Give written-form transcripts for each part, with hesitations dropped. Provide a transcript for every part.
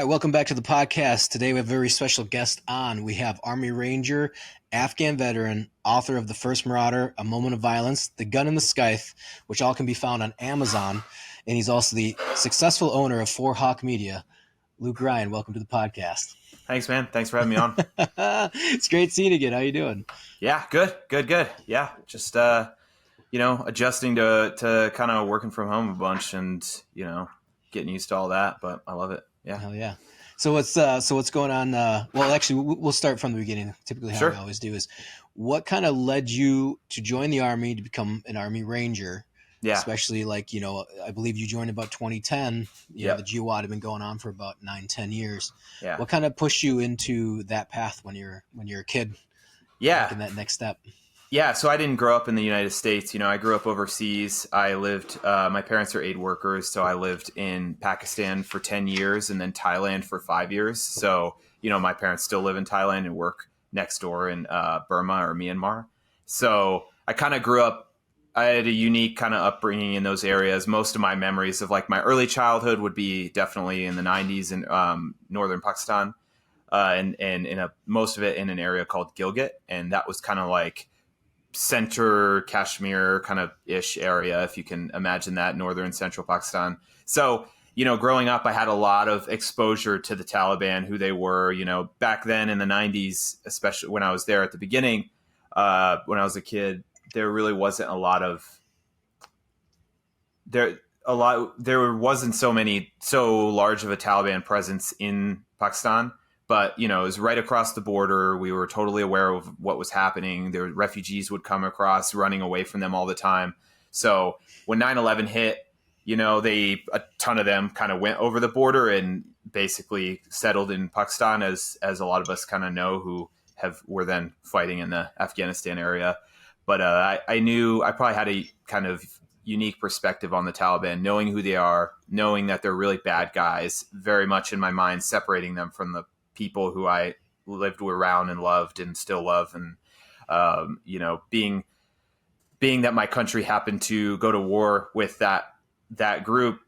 right, welcome back to the podcast. Today we have a very special guest on. We have Army Ranger, Afghan veteran, author of The First Marauder, A Moment of Violence, The Gun in the Scythe, which all can be found on Amazon. And he's also the successful owner of Four Hawk Media. Luke Ryan, welcome to the podcast. Thanks, man. Thanks for having me on. It's great seeing you again. How you doing? Yeah, good. Yeah, just adjusting to kind of working from home a bunch and getting used to all that. But I love it. Yeah. Hell yeah. So what's going on? Well, actually, we'll start from the beginning. Typically, how Sure. we always do is, what kind of led you to join the Army, to become an Army Ranger? Yeah. Especially I believe you joined about 2010. Yeah. The GWAT had been going on for about 9-10 years. Yeah. What kind of pushed you into that path when you're a kid? Yeah. Taking that next step. Yeah. So I didn't grow up in the United States. I grew up overseas. I lived, my parents are aid workers. So I lived in Pakistan for 10 years and then Thailand for 5 years. So, my parents still live in Thailand and work next door in Burma or Myanmar. So I kind of grew up, I had a unique kind of upbringing in those areas. Most of my memories of my early childhood would be definitely in the 90s in northern Pakistan, and most of it in an area called Gilgit, and that was kind of like center Kashmir kind of ish area, if you can imagine that, northern central Pakistan. So growing up, I had a lot of exposure to the Taliban, who they were. Back then in the 90s, especially when I was there at the beginning, when I was a kid. There really wasn't there wasn't so large of a Taliban presence in Pakistan, but it was right across the border. We were totally aware of what was happening. There refugees would come across, running away from them all the time. So when 9/11 hit, a ton of them kind of went over the border and basically settled in Pakistan, as a lot of us kind of know who were then fighting in the Afghanistan area. But I knew I probably had a kind of unique perspective on the Taliban, knowing who they are, knowing that they're really bad guys, very much in my mind, separating them from the people who I lived around and loved and still love. And, being that my country happened to go to war with that group,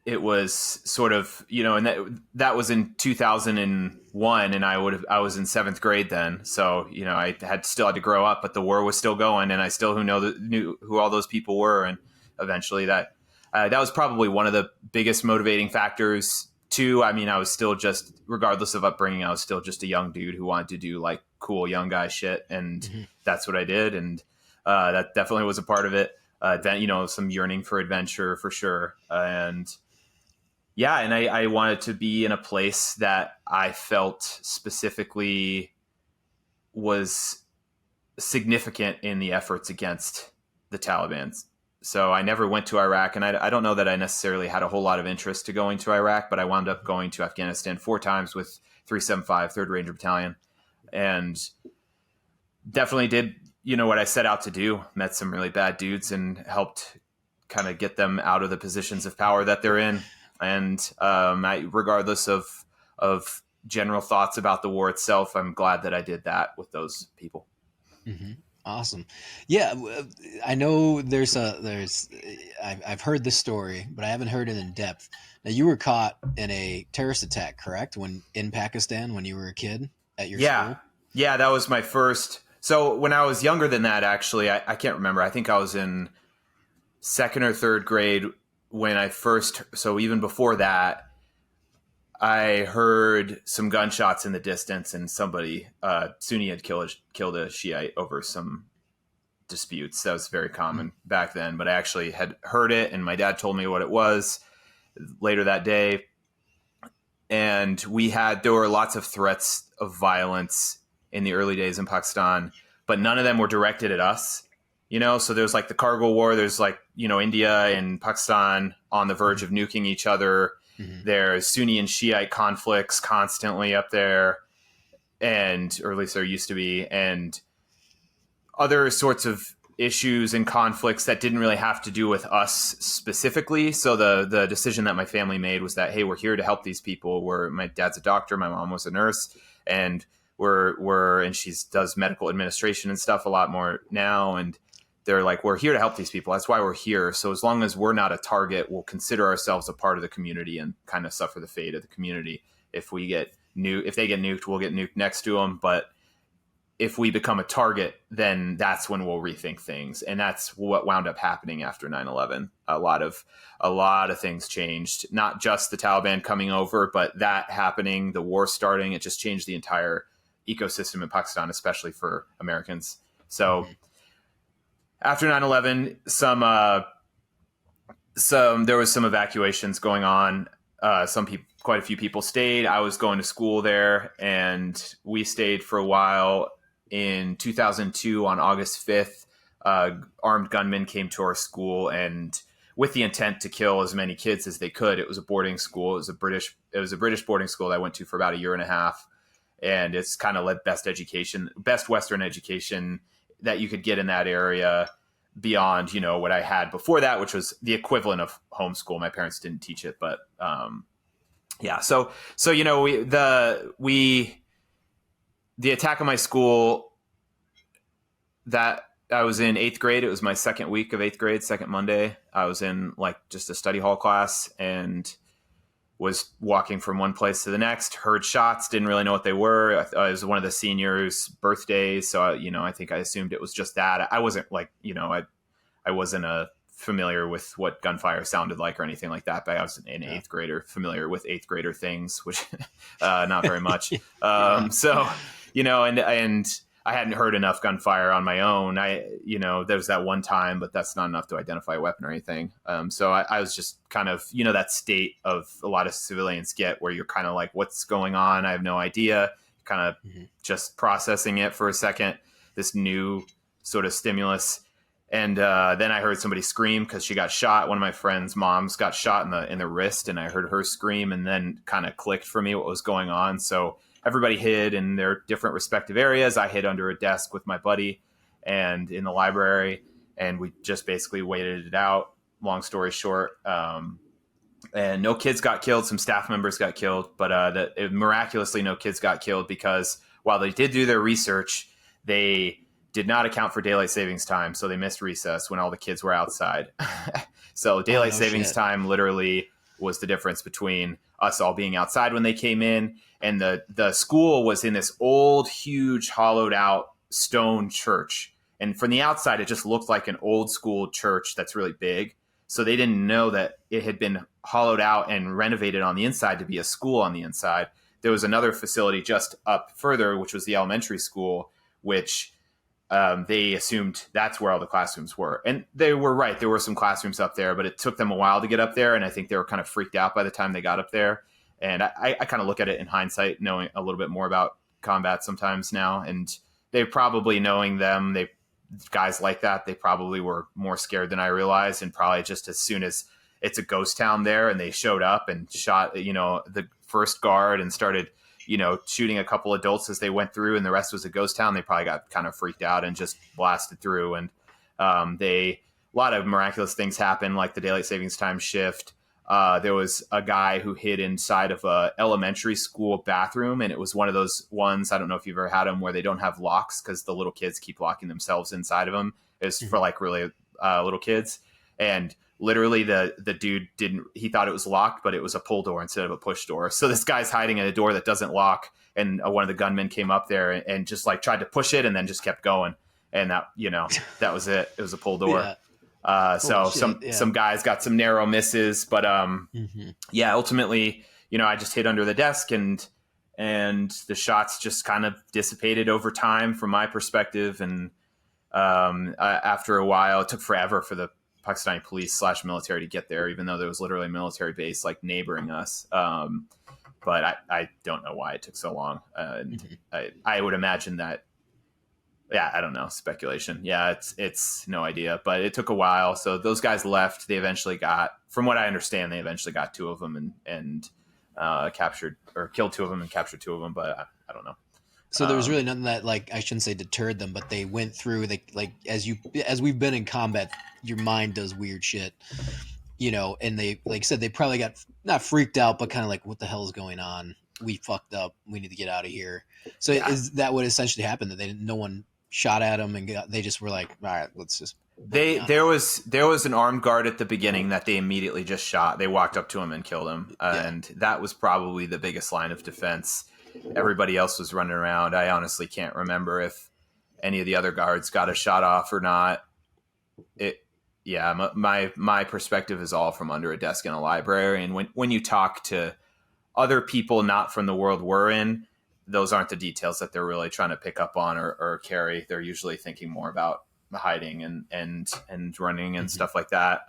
it was sort of, and that was in 2001, and I was in 7th grade then. So, I still had to grow up, but the war was still going, and I still knew who all those people were. And eventually that was probably one of the biggest motivating factors too. I mean, I was still just, regardless of upbringing, I was still just a young dude who wanted to do cool young guy shit. And that's what I did. And that definitely was a part of it. Then, some yearning for adventure for sure. And yeah, and I wanted to be in a place that I felt specifically was significant in the efforts against the Taliban. So I never went to Iraq, and I don't know that I necessarily had a whole lot of interest to going to Iraq, but I wound up going to Afghanistan 4 times with 375, 3rd Ranger Battalion, and definitely did, what I set out to do. Met some really bad dudes and helped kind of get them out of the positions of power that they're in. And regardless of general thoughts about the war itself, I'm glad that I did that with those people. Mm-hmm. Awesome. Yeah, I know I've heard this story, but I haven't heard it in depth. Now, you were caught in a terrorist attack, correct? In Pakistan when you were a kid at your school? Yeah, that was my first. So when I was younger than that, actually, I can't remember. I think I was in 2nd or 3rd grade when I first, so even before that, I heard some gunshots in the distance, and somebody, Sunni, had killed a Shiite over some disputes. That was very common back then, but I actually had heard it, and my dad told me what it was later that day. And there were lots of threats of violence in the early days in Pakistan, but none of them were directed at us. So there's the Kargil war, there's India and Pakistan on the verge of nuking each other. Mm-hmm. There's Sunni and Shiite conflicts constantly up there, or at least there used to be, and other sorts of issues and conflicts that didn't really have to do with us specifically. So the decision that my family made was that, hey, we're here to help these people. My dad's a doctor, my mom was a nurse, and and she does medical administration and stuff a lot more now. And they're like, we're here to help these people. That's why we're here. So as long as we're not a target, we'll consider ourselves a part of the community and kind of suffer the fate of the community. If they get nuked, we'll get nuked next to them. But if we become a target, then that's when we'll rethink things. And that's what wound up happening after 9/11. A lot of things changed, not just the Taliban coming over, but that happening, the war starting, it just changed the entire ecosystem in Pakistan, especially for Americans. So after 9/11, there was some evacuations going on. Quite a few people stayed. I was going to school there, and we stayed for a while. In 2002, on August 5th, armed gunmen came to our school, and with the intent to kill as many kids as they could. It was a boarding school. It was a British boarding school that I went to for about a year and a half, and it's kind of led best Western education that you could get in that area, beyond what I had before that, which was the equivalent of homeschool. My parents didn't teach it, but yeah. So the attack on my school, that I was in 8th grade. It was my second week of 8th grade, second Monday. I was in just a study hall class and was walking from one place to the next, heard shots, didn't really know what they were. It was one of the seniors' birthdays. So, I think I assumed it was just that. I wasn't I wasn't familiar with what gunfire sounded like or anything like that, but I was an 8th grader, familiar with 8th grader things, which not very much. So, and I hadn't heard enough gunfire on my own. There was that one time, but that's not enough to identify a weapon or anything. So I was just kind of, that state of a lot of civilians get, where you're kind of like, what's going on? I have no idea. Kind of just processing it for a second, this new sort of stimulus. And then I heard somebody scream because she got shot. One of my friend's moms got shot in the wrist, and I heard her scream, and then kind of clicked for me what was going on. So everybody hid in their different respective areas. I hid under a desk with my buddy and in the library, and we just basically waited it out. Long story short, and no kids got killed. Some staff members got killed, but miraculously no kids got killed, because while they did do their research, they did not account for daylight savings time. So they missed recess when all the kids were outside. So daylight savings time literally was the difference between us all being outside when they came in. And the school was in this old, huge, hollowed out stone church. And from the outside, it just looked like an old school church that's really big. So they didn't know that it had been hollowed out and renovated on the inside to be a school on the inside. There was another facility just up further, which was the elementary school, which they assumed that's where all the classrooms were. And they were right. There were some classrooms up there, but it took them a while to get up there. And I think they were kind of freaked out by the time they got up there. And I kind of look at it in hindsight, knowing a little bit more about combat sometimes now. And they probably, knowing them, guys like that, they probably were more scared than I realized. And probably just as soon as it's a ghost town there and they showed up and shot, the first guard and started, shooting a couple adults as they went through, and the rest was a ghost town, they probably got kind of freaked out and just blasted through. And a lot of miraculous things happened, like the daylight savings time shift. There was a guy who hid inside of a elementary school bathroom, and it was one of those ones, I don't know if you've ever had them, where they don't have locks because the little kids keep locking themselves inside of them. It's for really little kids. And literally the dude he thought it was locked, but it was a pull door instead of a push door. So this guy's hiding in a door that doesn't lock, and one of the gunmen came up there and just tried to push it and then just kept going. And that, that was it. It was a pull door. Yeah. Some guys got some narrow misses, but ultimately, I just hid under the desk, and the shots just kind of dissipated over time from my perspective. And after a while, it took forever for the Pakistani police / military to get there, even though there was literally a military base neighboring us. But I don't know why it took so long. I would imagine that, I don't know, speculation. Yeah, it's no idea, but it took a while. So those guys left. They eventually from what I understand, got 2 of them and captured or killed 2 of them and captured 2 of them. But I don't know. So there was really nothing that I shouldn't say deterred them, but they went through. As we've been in combat, your mind does weird shit, And they, like I said, they probably got not freaked out, but kind of what the hell is going on? We fucked up. We need to get out of here. So is that what essentially happened? That no one shot at them, and they just were like, all right, let's just boogie They on out. there was an armed guard at the beginning that they immediately just shot. They walked up to him and killed him, Yeah. and that was probably the biggest line of defense. Everybody else was running around. I honestly can't remember if any of the other guards got a shot off or not. It yeah, my perspective is all from under a desk in a library, and when you talk to other people not from the world we're in, those aren't the details that they're really trying to pick up on or carry. They're usually thinking more about hiding and running and Mm-hmm. stuff like that.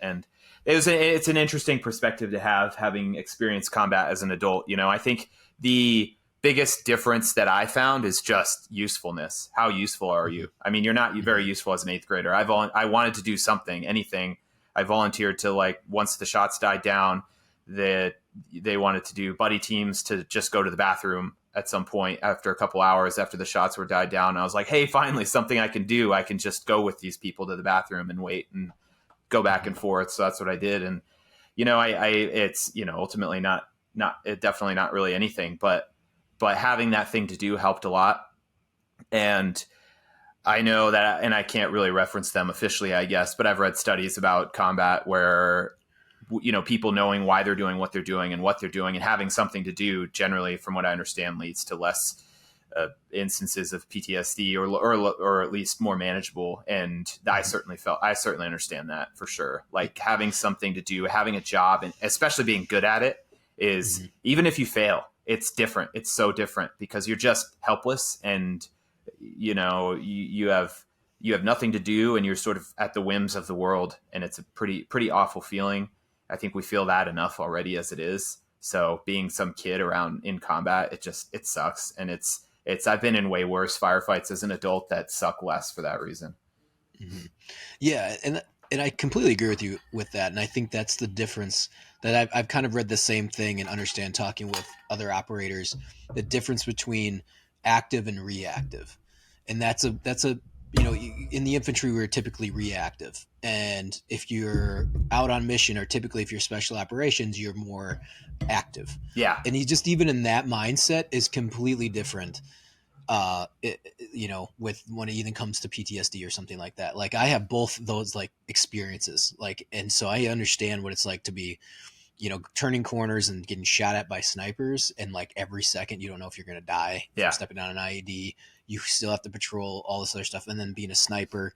And it's an interesting perspective to have, having experienced combat as an adult. You know, I think the biggest difference that I found is just usefulness. How useful are you? I mean, you're not very useful as an eighth grader. I wanted to do something, anything. I volunteered to, like, once the shots died down, that they wanted to do buddy teams to just go to the bathroom at some point after a couple hours after the shots were died down. And I was like, hey, finally something I can do. I can just go with these people to the bathroom and wait and go back and forth. So that's what I did. And, you know, I it's, you know, ultimately definitely not really anything, but having that thing to do helped a lot. And I know that, and I can't really reference them officially, I guess, but I've read studies about combat where, you know, people knowing why they're doing what they're doing and what they're doing and having something to do, generally, from what I understand, leads to less instances of PTSD or at least more manageable. And I certainly understand that for sure. Like, having something to do, having a job, and especially being good at it is, Mm-hmm. even if you fail, it's different. It's so different because you're just helpless, and, you know, you have nothing to do, and you're sort of at the whims of the world. And it's a pretty awful feeling. I think we feel that enough already as it is. So being some kid around in combat, it sucks. And I've been in way worse firefights as an adult that suck less for that reason. Mm-hmm. Yeah, and I completely agree with you with that, and I think that's the difference that I've kind of read the same thing and understand, talking with other operators, the difference between active and reactive, and that's a you know, in the infantry we're typically reactive, and if you're out on mission, or typically if you're special operations, you're more active, Yeah. and just even in that mindset is completely different, you know, with when it even comes to PTSD or something like that. Like, I have both those, like, experiences, like, and so I understand what it's like to be, you know, turning corners and getting shot at by snipers, and, like, every second you don't know if you're going to die Yeah. from stepping on an IED. You still have to patrol all this other stuff, and then being a sniper,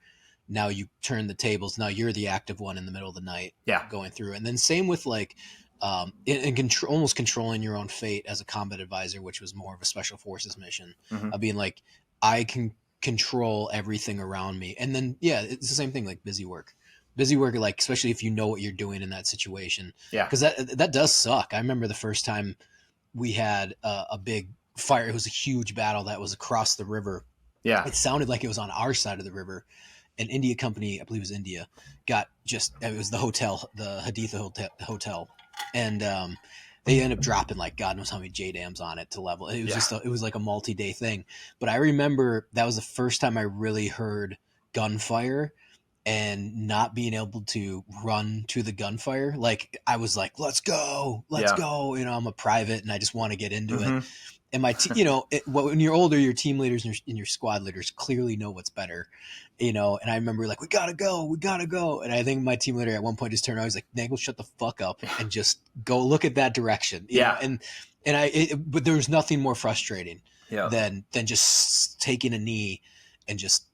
now you turn the tables. Now you're the active one in the middle of the night, Yeah. going through. And then same with, like, almost controlling your own fate as a combat advisor, which was more of a special forces mission, Mm-hmm. of being like, I can control everything around me. And then, yeah, it's the same thing, like busy work, like, especially if you know what you're doing in that situation, Yeah. because that does suck. I remember the first time we had a big fire. It was a huge battle that was across the river. Yeah. It sounded like it was on our side of the river. An India company, I believe it was India, it was the hotel, the Haditha hotel, and they ended up dropping, like, God knows how many JDAMs on it to level. It was Yeah. it was like a multi-day thing. But I remember that was the first time I really heard gunfire, and not being able to run to the gunfire. Like, I was like, let's go. Yeah. You know, I'm a private and I just want to get into it. Mm-hmm. And you know, when you're older, your team leaders and your squad leaders clearly know what's better, you know. And I remember, like, we gotta go. And I think my team leader at one point just turned around. He's like, Nagel, shut the fuck up and just go look at that direction. You Yeah. know? But there was nothing more frustrating Yeah. than just taking a knee and just,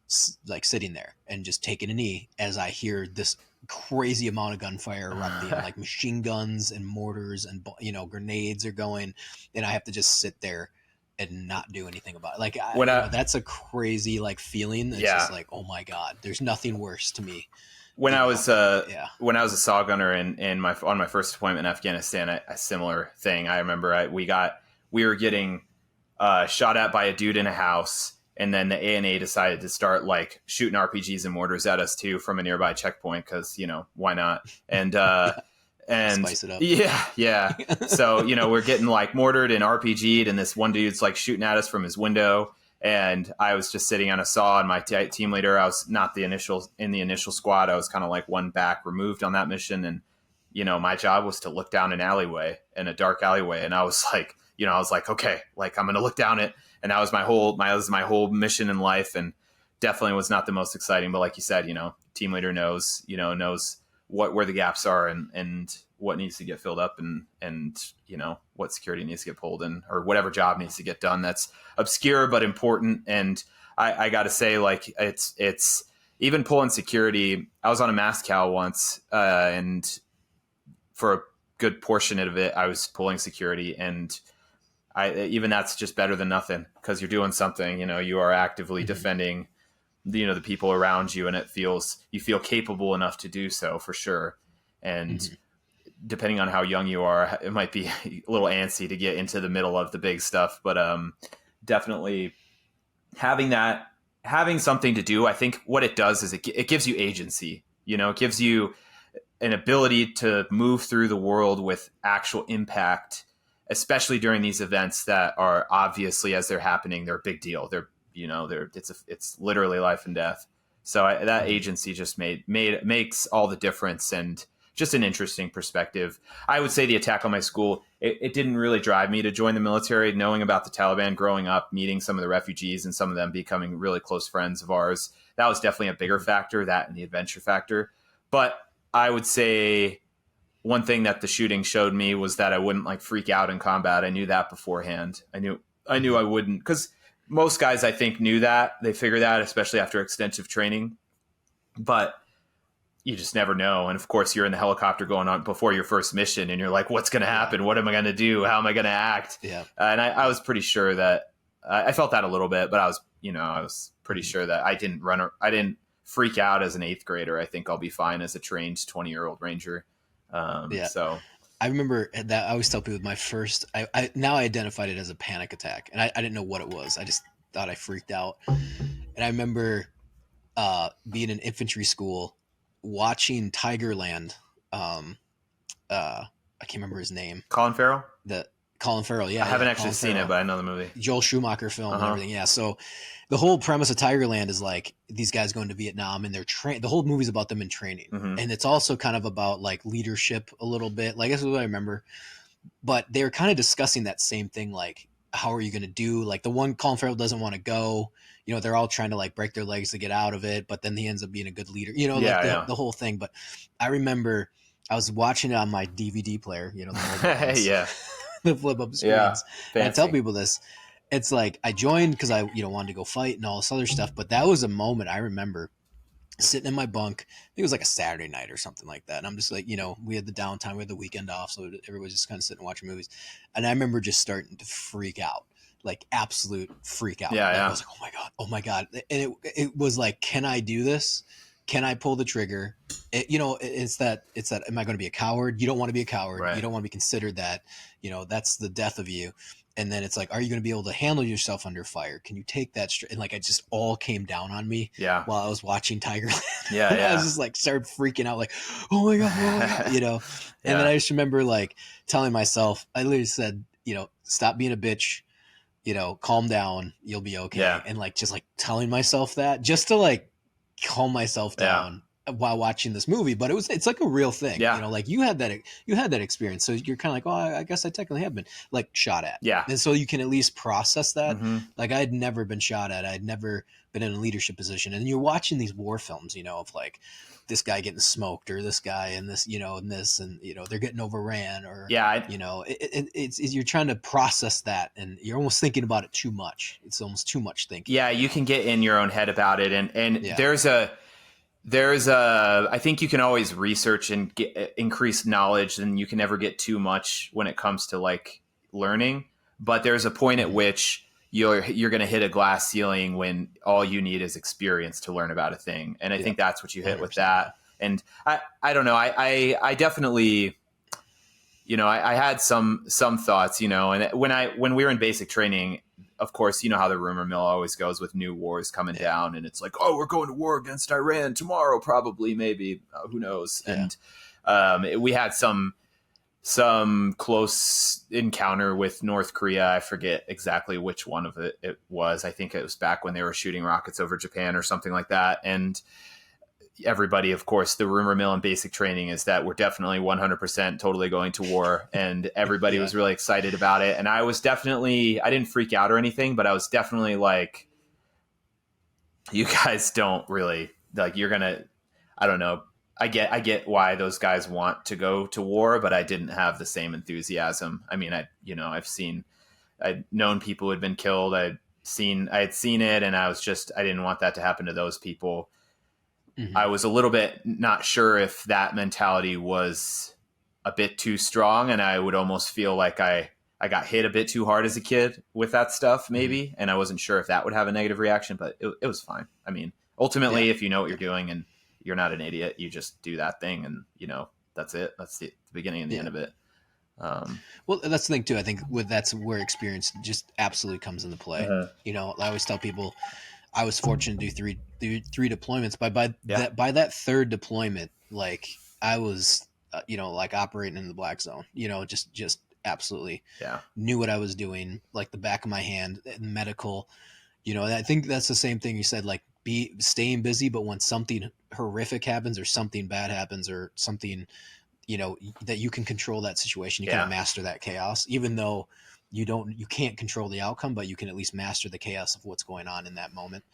like, sitting there and just taking a knee as I hear this crazy amount of gunfire erupting, like machine guns and mortars and, you know, grenades are going, and I have to just sit there and not do anything about it. Like, you know, that's a crazy, like, feeling. It's just like, oh my God, there's nothing worse to me. When I was Yeah. when I was a SAW gunner on my first deployment in Afghanistan, a similar thing. I remember we were getting shot at by a dude in a house, and then the ANA decided to start, like, shooting RPGs and mortars at us too from a nearby checkpoint, because, you know, why not? And and Spice it up. yeah. So, you know, we're getting, like, mortared and RPG'd, and this one dude's, like, shooting at us from his window. And I was just sitting on a SAW, and my team leader, I was not in the initial squad. I was kind of like one back removed on that mission. And, you know, my job was to look down an alleyway, in a dark alleyway. And I was like, okay, like, I'm going to look down it. and that was my whole mission in life, and definitely was not the most exciting. But like you said, team leader knows where the gaps are and what needs to get filled up, and what security needs to get pulled in, or whatever job needs to get done that's obscure but important. And I got to say, like, it's even pulling security. I was on a mass cow once, and for a good portion of it, I was pulling security, and even that's just better than nothing, because you're doing something. You are actively defending the people around you, and you feel capable enough to do so, for sure. And depending on how young you are, it might be a little antsy to get into the middle of the big stuff, but definitely having something to do, I think what it does is it gives you agency. It gives you an ability to move through the world with actual impact, especially during these events that are, obviously, as they're happening, they're a big deal. It's literally life and death. So that agency just makes all the difference, and just an interesting perspective. I would say the attack on my school, it didn't really drive me to join the military. Knowing about the Taliban growing up, meeting some of the refugees, and some of them becoming really close friends of ours, that was definitely a bigger factor, that and the adventure factor. But I would say one thing that the shooting showed me was that I wouldn't freak out in combat. I knew that beforehand. I knew I wouldn't, because most guys, I think, knew that. They figure that, especially after extensive training. But you just never know. And of course, you're in the helicopter going on before your first mission, and you're like, what's going to happen? What am I going to do? How am I going to act? Yeah. And I was pretty sure that I felt that a little bit, but I was pretty sure that I didn't freak out as an 8th grader. I think I'll be fine as a trained 20-year-old Ranger. So I remember that I always tell people my first, I now I identified it as a panic attack, and I didn't know what it was. I just thought I freaked out. And I remember being in infantry school, watching Tigerland. I can't remember his name. Colin Farrell? Colin Farrell, yeah. I haven't yeah, actually Colin seen Farrell. it, but I know the movie. Joel Schumacher film and everything, yeah. So the whole premise of Tigerland is these guys going to Vietnam, and they're the whole movie's about them in training. And it's also kind of about leadership a little bit. This is what I remember. But they're kind of discussing that same thing, how are you going to do? The one, Colin Farrell doesn't want to go. They're all trying to break their legs to get out of it, but then he ends up being a good leader. The whole thing. But I remember I was watching it on my DVD player. The old ones, yeah, the flip up screens. Yeah, and I tell people this. It's I joined because I wanted to go fight and all this other stuff. But that was a moment I remember sitting in my bunk. I think it was a Saturday night or something like that. And I'm just we had the downtime, we had the weekend off, so everybody's just kind of sitting and watching movies. And I remember just starting to freak out, absolute freak out. Yeah. I was oh my God. And it was can I do this? Can I pull the trigger? It's that, am I going to be a coward? You don't want to be a coward. Right. You don't want to be considered that, that's the death of you. And then it's are you going to be able to handle yourself under fire? Can you take that straight? And it just all came down on me while I was watching Tigerland. Yeah. I was just started freaking out oh my God, And then I just remember telling myself, I literally said, stop being a bitch, calm down, you'll be okay. Yeah. And just telling myself that just to calm myself down while watching this movie. But it's a real thing. Yeah. You had that experience. So you're kind of oh, I guess I technically have been shot at. Yeah. And so you can at least process that. Mm-hmm. I had never been shot at. I'd never been in a leadership position. And you're watching these war films, of this guy getting smoked, or this guy and this, and this, and, they're getting overran, or, it's you're trying to process that, and you're almost thinking about it too much. It's almost too much thinking. Yeah. You can get in your own head about it. And there's I think you can always research and get increased knowledge, and you can never get too much when it comes to learning. But there's a point at which you're going to hit a glass ceiling when all you need is experience to learn about a thing. And I think that's what you hit 100%. With that. And I don't know. I definitely, I had some thoughts, and when we were in basic training, of course, how the rumor mill always goes with new wars coming down, and it's oh, we're going to war against Iran tomorrow, probably, maybe, who knows. Yeah. And we had some close encounter with North Korea. I forget exactly which one of it was. I think it was back when they were shooting rockets over Japan or something like that. And everybody, of course, the rumor mill in basic training is that we're definitely 100% totally going to war, and everybody Yeah. was really excited about it. And I was definitely, I didn't freak out or anything, but I was definitely like, you guys don't really like, you're gonna, I don't know. I get why those guys want to go to war, but I didn't have the same enthusiasm. I mean, I'd known people who had been killed. I had seen it, and I didn't want that to happen to those people. Mm-hmm. I was a little bit not sure if that mentality was a bit too strong, and I would almost feel like I got hit a bit too hard as a kid with that stuff, maybe, and I wasn't sure if that would have a negative reaction, but it was fine. I mean, ultimately, if you know what you're doing and you're not an idiot, you just do that thing, and that's it. That's the beginning and the end of it. Well, that's the thing too. I think that's where experience just absolutely comes into play. I always tell people I was fortunate to do three deployments. By that third deployment, like I was, like operating in the black zone. Just absolutely knew what I was doing, like the back of my hand. Medical, and I think that's the same thing you said. Like be staying busy, but when something horrific happens or something bad happens or something, that you can control that situation, you kind of master that chaos, even though you can't control the outcome, but you can at least master the chaos of what's going on in that moment.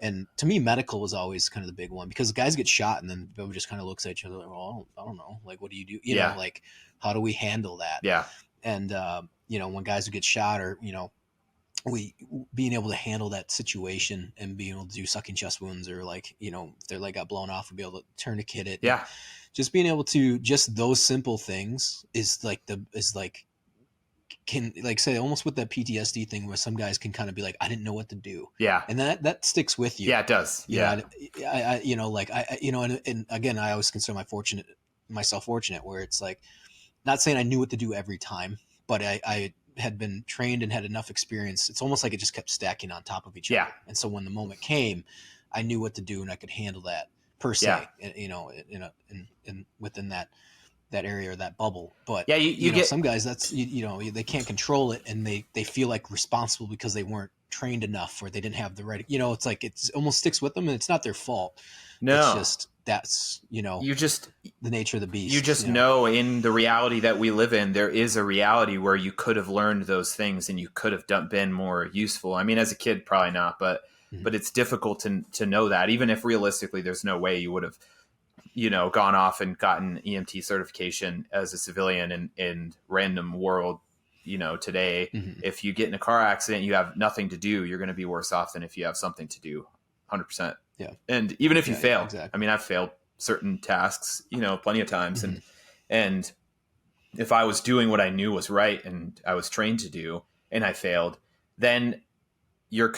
And to me, medical was always kind of the big one, because guys get shot and then everyone just kind of looks at each other like, well, I don't know, like, what do you do? Like, how do we handle that? And when guys would get shot, or we being able to handle that situation and being able to do sucking chest wounds, or like, if their leg got blown off, and be able to tourniquet it. Just being able to, just those simple things can, like, say, almost with that PTSD thing, where some guys can kind of be like, I didn't know what to do. And that sticks with you. It does. And again, I always consider myself fortunate, where it's like, not saying I knew what to do every time, but I had been trained and had enough experience. It's almost like it just kept stacking on top of each other. And so when the moment came, I knew what to do, and I could handle that per se, in within that area or that bubble. But you get some guys, that's, they can't control it, and they feel like responsible because they weren't trained enough, or they didn't have the right, it's like, it's almost sticks with them, and it's not their fault. It's just, that's, the nature of the beast. You just know, in the reality that we live in, there is a reality where you could have learned those things and you could have been more useful. I mean, as a kid, probably not, but it's difficult to know that, even if realistically there's no way you would have, gone off and gotten EMT certification as a civilian in random world, today. If you get in a car accident, you have nothing to do, you're going to be worse off than if you have something to do. 100%. And even if you fail, exactly. I mean, I've failed certain tasks, plenty of times. And if I was doing what I knew was right and I was trained to do, and I failed, then you're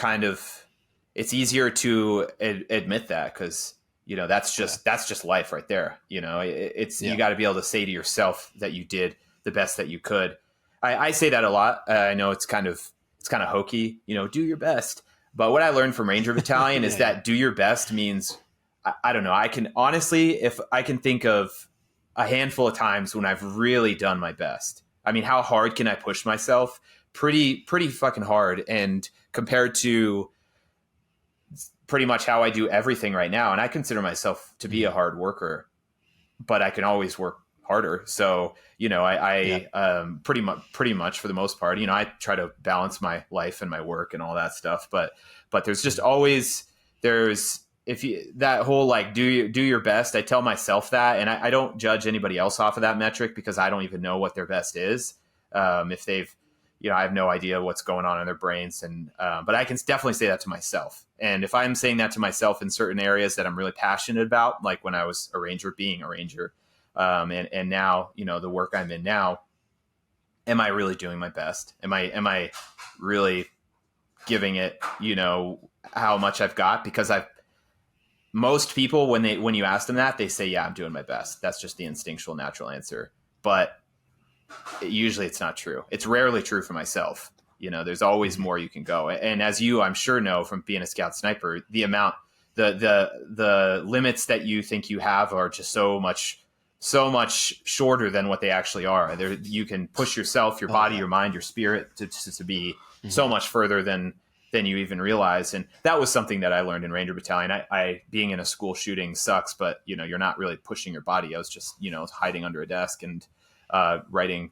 it's easier to admit that, because, that's just life right there. You got to be able to say to yourself that you did the best that you could. I say that a lot. I know it's kind of hokey, do your best. But what I learned from Ranger Battalion is that do your best means, I don't know. I can honestly, if I can think of a handful of times when I've really done my best. I mean, how hard can I push myself? Pretty fucking hard. And compared to pretty much how I do everything right now, and I consider myself to be a hard worker, but I can always work harder. So, I pretty much for the most part, I try to balance my life and my work and all that stuff. But there's just always, that whole, like, do your best. I tell myself that, and I don't judge anybody else off of that metric, because I don't even know what their best is. If they've, I have no idea what's going on in their brains. And, but I can definitely say that to myself. And if I'm saying that to myself in certain areas that I'm really passionate about, like when I was being a ranger, and now, the work I'm in now, am I really doing my best? Am I really giving it, how much I've got? Because most people, when you ask them that, they say, yeah, I'm doing my best. That's just the instinctual, natural answer. But usually it's not true. It's rarely true for myself. There's always more you can go. And as you, I'm sure, know from being a scout sniper, the amount, the limits that you think you have are just so much shorter than what they actually are. You can push yourself, your body, your mind, your spirit to be so much further than than you even realize. And that was something that I learned in Ranger Battalion. I being in a school shooting sucks, but you're not really pushing your body. I was just, hiding under a desk and writing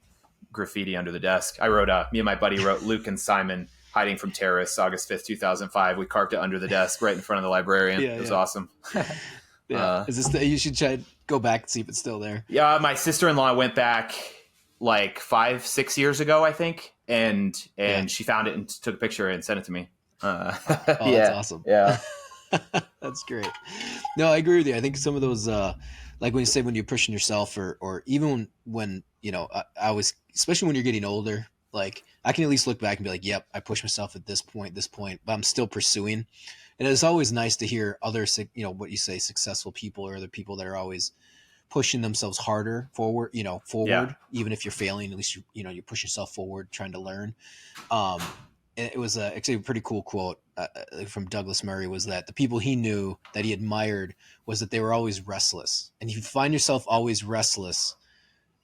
graffiti under the desk. I wrote, me and my buddy wrote Luke and Simon hiding from terrorists, August 5th, 2005. We carved it under the desk right in front of the librarian. It was awesome. Yeah. Is this you should try to go back and see if it's still there. Yeah. My sister-in-law went back like 5-6 years ago, I think. And she found it and took a picture and sent it to me. That's awesome. Yeah. That's great. No, I agree with you. I think some of those, like when you say when you're pushing yourself or even when I was, especially when you're getting older, like I can at least look back and be like, yep, I pushed myself at this point, but I'm still pursuing. And it's always nice to hear other, what you say, successful people or other people that are always pushing themselves harder forward, even if you're failing, at least you push yourself forward, trying to learn. It was actually a pretty cool quote from Douglas Murray, was that the people he knew that he admired was that they were always restless. And if you find yourself always restless,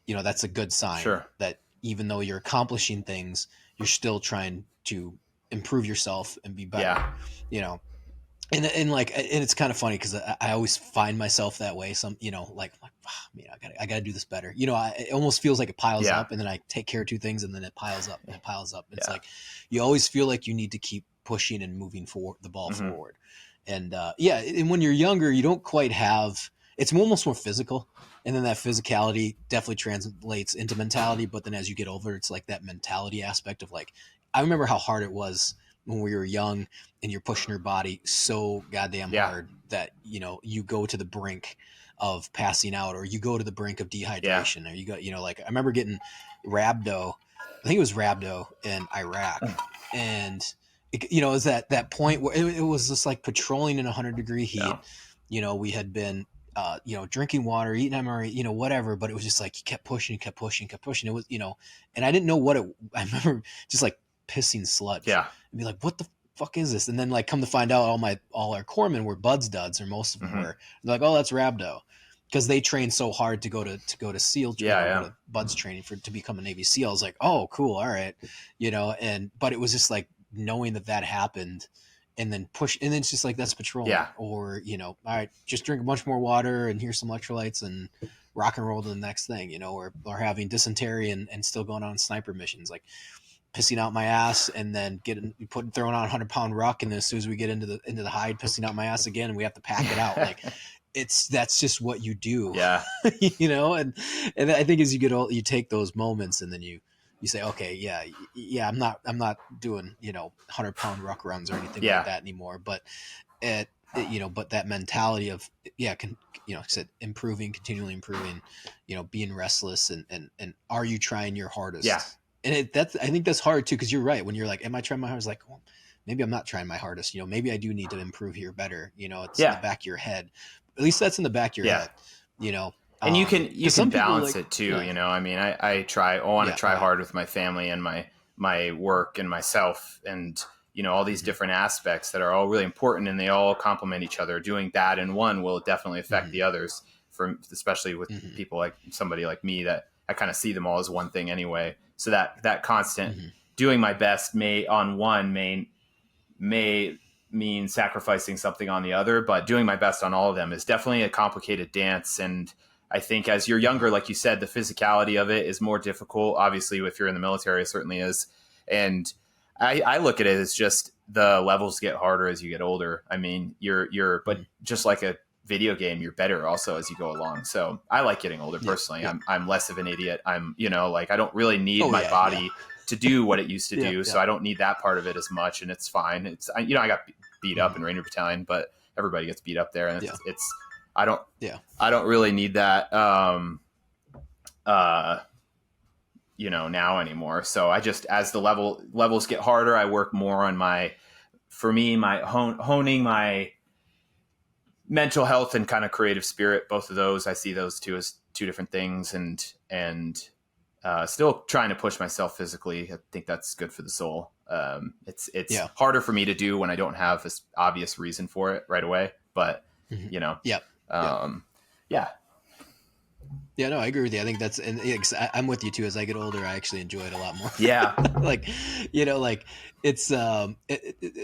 that's a good sign that even though you're accomplishing things, you're still trying to improve yourself and be better, And it's kind of funny because I always find myself that way. I gotta do this better. It almost feels like it piles up, and then I take care of two things, and then it piles up and it piles up. It's like you always feel like you need to keep pushing and moving the ball forward. And and when you're younger, you don't quite have. It's almost more physical, and then that physicality definitely translates into mentality. But then as you get older, it's like that mentality aspect of like, I remember how hard it was when we were young and you're pushing your body so goddamn hard that, you go to the brink of passing out, or you go to the brink of dehydration, or you go, I remember getting rhabdo. I think it was rhabdo in Iraq. And it was that point where it was just like patrolling in 100-degree heat. We had been, drinking water, eating MRE, whatever, but it was just like, you kept pushing. It was, and I didn't know I remember just like pissing sludge. And be like, what the fuck is this? And then like come to find out all our corpsmen were buds duds, or most of them were. They're like, oh, that's rhabdo, because they trained so hard to go to SEAL training, go to buds training to become a Navy SEAL. I was like, oh, cool, all right, but it was just like knowing that happened, and then push, and then it's just like, that's patrol, or all right, just drink a bunch more water and here's some electrolytes and rock and roll to the next thing, or having dysentery and still going on sniper missions, like pissing out my ass, and then throwing on a 100-pound ruck, and then as soon as we get into the hide, pissing out my ass again, and we have to pack it out. Like that's just what you do. And I think as you get old, you take those moments, and then you say, okay, I'm not doing 100-pound ruck runs or anything like that anymore, but but that mentality of said continually improving, being restless, and are you trying your hardest? And I think that's hard too, because you're right. When you're like, am I trying my hardest? Like, well, maybe I'm not trying my hardest. Maybe I do need to improve here better. It's in the back of your head. At least that's in the back of your head. And you can balance like, it too. I mean, I want to try hard with my family and my work and myself, and all these different aspects that are all really important, and they all complement each other. Doing that in one will definitely affect the others. Especially with people like somebody like me, that I kind of see them all as one thing anyway. So that constant doing my best may mean sacrificing something on the other, but doing my best on all of them is definitely a complicated dance. And I think as you're younger, like you said, the physicality of it is more difficult. Obviously, if you're in the military, it certainly is. And I look at it as just the levels get harder as you get older. I mean, but just like a video game, you're better also as you go along. So I like getting older personally. I'm less of an idiot. I'm, I don't really need my body to do what it used to do. So I don't need that part of it as much, and it's fine. I got beat up in Ranger Battalion, but everybody gets beat up there, and I don't really need that, now anymore. So I just, as the levels get harder, I work more on honing my mental health and kind of creative spirit. Both of those, I see those two as two different things, and still trying to push myself physically. I think that's good for the soul. It's harder for me to do when I don't have this obvious reason for it right away, but Yeah, no, I agree with you. I think that's, and I'm with you too. As I get older, I actually enjoy it a lot more. Yeah. Like, like it's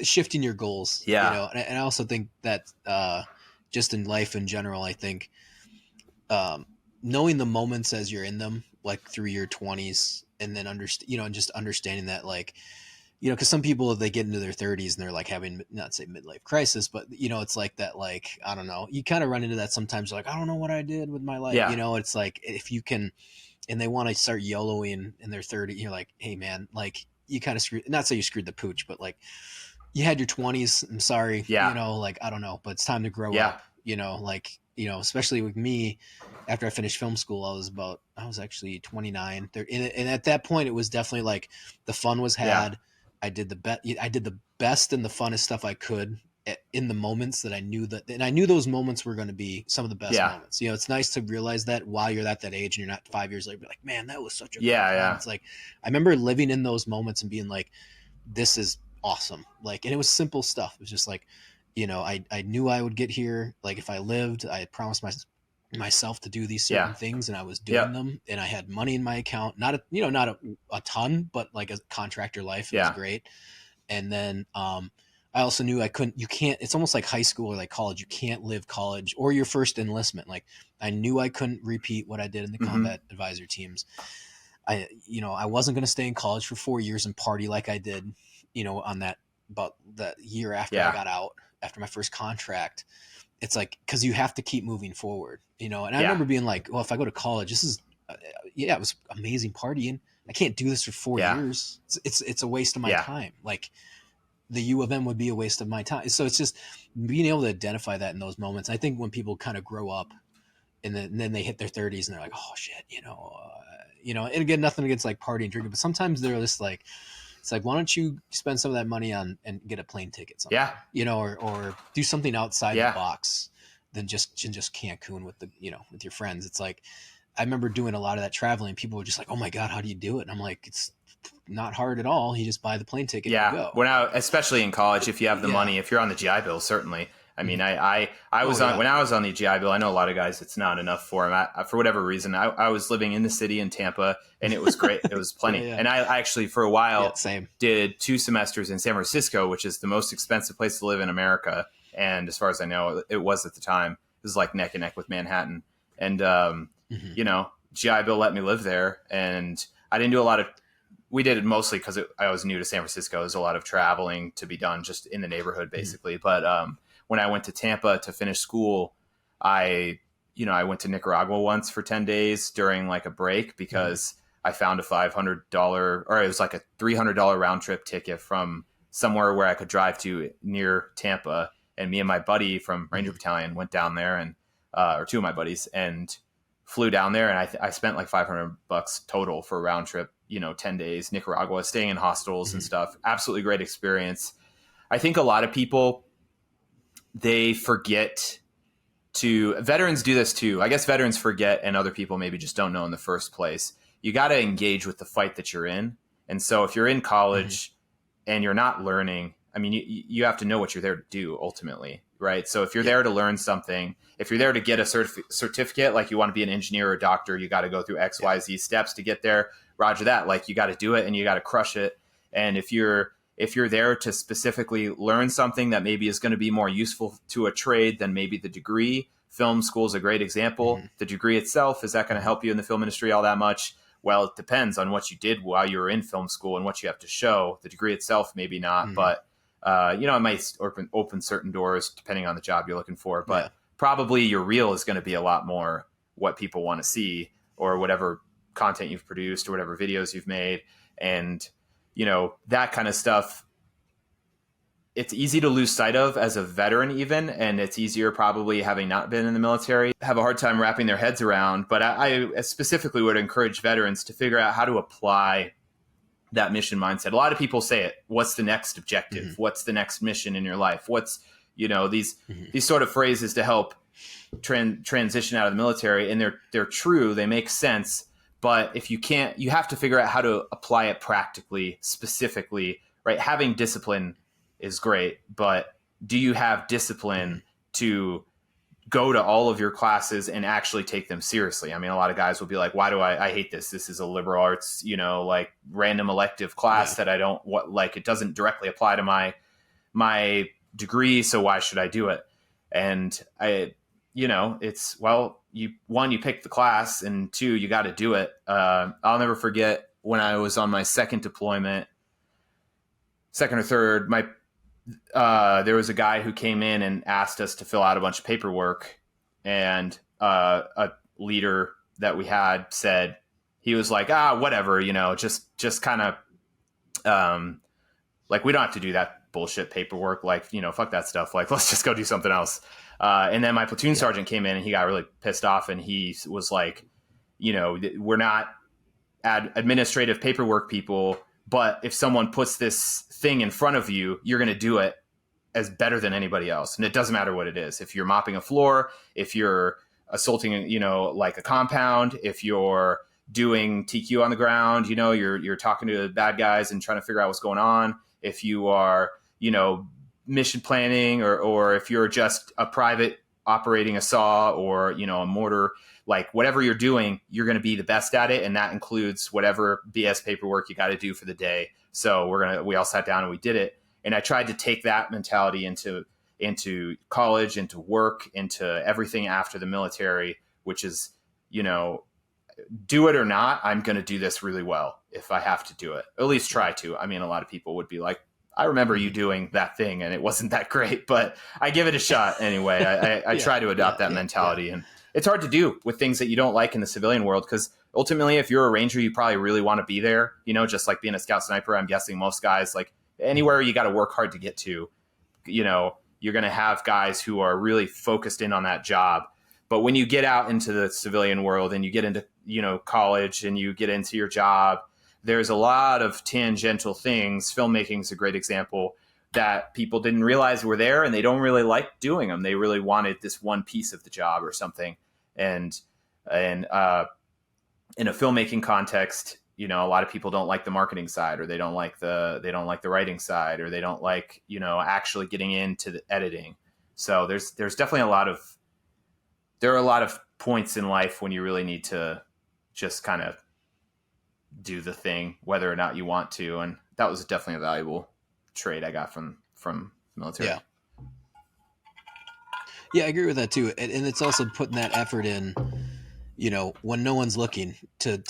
shifting your goals, Yeah. and I also think that just in life in general, I think um, knowing the moments as you're in them, like through your 20s, and then and just understanding that, like, because some people, they get into their 30s and they're like having, not say midlife crisis, but it's like that, like, I don't know, you kind of run into that sometimes. You're like, I don't know what I did with my life. Yeah. It's like, if you can, and they want to start YOLOing in their 30, you're like, hey man, like, you kind of screwed, not say you screwed the pooch, but like, you had your 20s. I'm sorry, Yeah. like, I don't know, but it's time to grow Yeah. up, like, especially with me. After I finished film school, I was actually 29 there. And at that point, it was definitely like the fun was Yeah. had. I did the best and the funnest stuff I could in the moments that I knew and I knew those moments were going to be some of the best Yeah. moments. It's nice to realize that while you're at that age and you're not 5 years later, like, man, that was such a great Yeah. time. Yeah. It's like, I remember living in those moments and being like, this is awesome. Like, and it was simple stuff. It was just like, I knew I would get here. Like, if I lived, I had promised myself to do these certain Yeah. things, and I was doing Yep. them, and I had money in my account, not a ton, but like a contractor life, it was Yeah. great. And then, I also knew you can't, it's almost like high school or like college. You can't live college or your first enlistment. Like, I knew I couldn't repeat what I did in the Mm-hmm. combat advisor teams. I wasn't going to stay in college for 4 years and party like I did, on about that year after I Yeah. got out, after my first contract. It's like, because you have to keep moving forward, and I Yeah. remember being like, well, if I go to college, this is, yeah, it was amazing partying. I can't do this for four Yeah. years. It's a waste of my Yeah. time. Like, the U of M would be a waste of my time. So it's just being able to identify that in those moments. I think when people kind of grow up and then they hit their 30s and they're like, oh shit, and again, nothing against like partying and drinking, but sometimes they're just like, it's like, why don't you spend some of that money on and get a plane ticket Yeah. somewhere, or do something outside the Yeah. box than just Cancun with with your friends. It's like, I remember doing a lot of that traveling. People were just like, oh my God, how do you do it? And I'm like, it's not hard at all. You just buy the plane ticket and Yeah. go. Especially in college, if you have the Yeah. money, if you're on the GI Bill, certainly. I mean, I was Oh, on, yeah. when I was on the GI Bill, I know a lot of guys, it's not enough for them. For whatever reason, I was living in the city in Tampa, and it was great. It was plenty. Yeah. And I actually, for a while, Yeah, same. did 2 semesters in San Francisco, which is the most expensive place to live in America. And as far as I know, it was at the time. It was like neck and neck with Manhattan. And, GI Bill let me live there. And I didn't do a lot of, we did it mostly because I was new to San Francisco. There's a lot of traveling to be done just in the neighborhood, basically. But when I went to Tampa to finish school, I went to Nicaragua once for 10 days during like a break because I found a $500, or it was like a $300 round trip ticket from somewhere where I could drive to near Tampa. And me and my buddy from Ranger Battalion went down there, and or 2 of my buddies, and flew down there. And I spent like $500 total for a round trip, 10 days, Nicaragua, staying in hostels and stuff. Absolutely great experience. I think a lot of people, they forget to, veterans do this too. I guess veterans forget, and other people maybe just don't know in the first place. You got to engage with the fight that you're in. And so if you're in college and you're not learning, I mean, you have to know what you're there to do ultimately, right? So if you're there to learn something, if you're there to get a certificate, like you want to be an engineer or a doctor, you got to go through X, Y, Z steps to get there. Roger that. Like, you got to do it and you got to crush it. And if you're there to specifically learn something that maybe is going to be more useful to a trade than maybe the degree, film school is a great example. The degree itself, is that going to help you in the film industry all that much? Well, it depends on what you did while you were in film school and what you have to show. The degree itself, maybe not, but it might open certain doors depending on the job you're looking for. But probably your reel is going to be a lot more what people want to see, or whatever content you've produced or whatever videos you've made. And, that kind of stuff, it's easy to lose sight of as a veteran even, and it's easier probably having not been in the military, have a hard time wrapping their heads around. But I specifically would encourage veterans to figure out how to apply that mission mindset. A lot of people say it. What's the next objective? What's the next mission in your life? What's, these sort of phrases to help transition out of the military, and they're true. They make sense. But if you can't, you have to figure out how to apply it practically, specifically, right? Having discipline is great, but do you have discipline to go to all of your classes and actually take them seriously. I mean, a lot of guys will be like, why do I hate this? This is a liberal arts, like random elective class that I don't like, it doesn't directly apply to my degree. So why should I do it? And it's, well, you pick the class, and two, you got to do it. I'll never forget when I was on my second deployment, second or third, there was a guy who came in and asked us to fill out a bunch of paperwork, and a leader that we had said, he was like, whatever, just kind of like, we don't have to do that bullshit paperwork. Like, fuck that stuff. Like, let's just go do something else. And then my platoon sergeant came in and he got really pissed off, and he was like, we're not administrative paperwork people, but if someone puts this thing in front of you, you're going to do it as better than anybody else. And it doesn't matter what it is. If you're mopping a floor, if you're assaulting, like a compound, if you're doing TQ on the ground, you're talking to bad guys and trying to figure out what's going on. If you are, mission planning, or if you're just a private operating a saw or, a mortar, like whatever you're doing, you're going to be the best at it. And that includes whatever BS paperwork you got to do for the day. So we all sat down and we did it. And I tried to take that mentality into college, into work, into everything after the military, which is, do it or not, I'm going to do this really well if I have to do it. At least try to. I mean, a lot of people would be like, I remember you doing that thing and it wasn't that great, but I give it a shot anyway. I try to adopt that mentality. And it's hard to do with things that you don't like in the civilian world, because ultimately, if you're a ranger, you probably really want to be there, just like being a scout sniper. I'm guessing most guys, like anywhere you got to work hard to get to, you're going to have guys who are really focused in on that job. But when you get out into the civilian world and you get into, college and you get into your job, there's a lot of tangential things. Filmmaking is a great example that people didn't realize were there, and they don't really like doing them. They really wanted this one piece of the job or something. And in a filmmaking context, a lot of people don't like the marketing side, or they don't like the writing side, or they don't like, actually getting into the editing. So there's definitely there are a lot of points in life when you really need to just kind of do the thing, whether or not you want to. And that was definitely a valuable trait I got from military. Yeah, I agree with that too. And it's also putting that effort in, when no one's looking to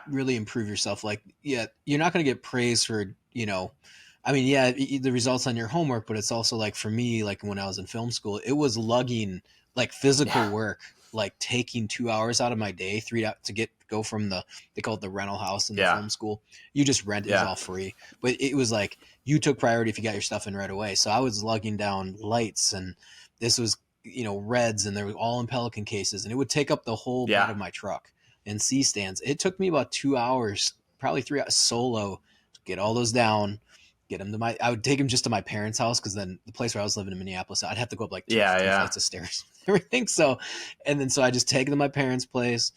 really improve yourself. Like, you're not going to get praise for, the results on your homework, but it's also like, for me, like when I was in film school, it was lugging like physical work, like taking 2 hours out of my day, to go from they call it the rental house in the film school. You just rent, it was all free, but it was like, you took priority if you got your stuff in right away. So I was lugging down lights, and this was, reds, and they were all in Pelican cases, and it would take up the whole bed of my truck, and C-stands. It took me about 2 hours, probably 3 hours solo, to get all those down, get them I would take them just to my parents' house, because then the place where I was living in Minneapolis, I'd have to go up like two flights of stairs, everything. So I just take them to my parents' place,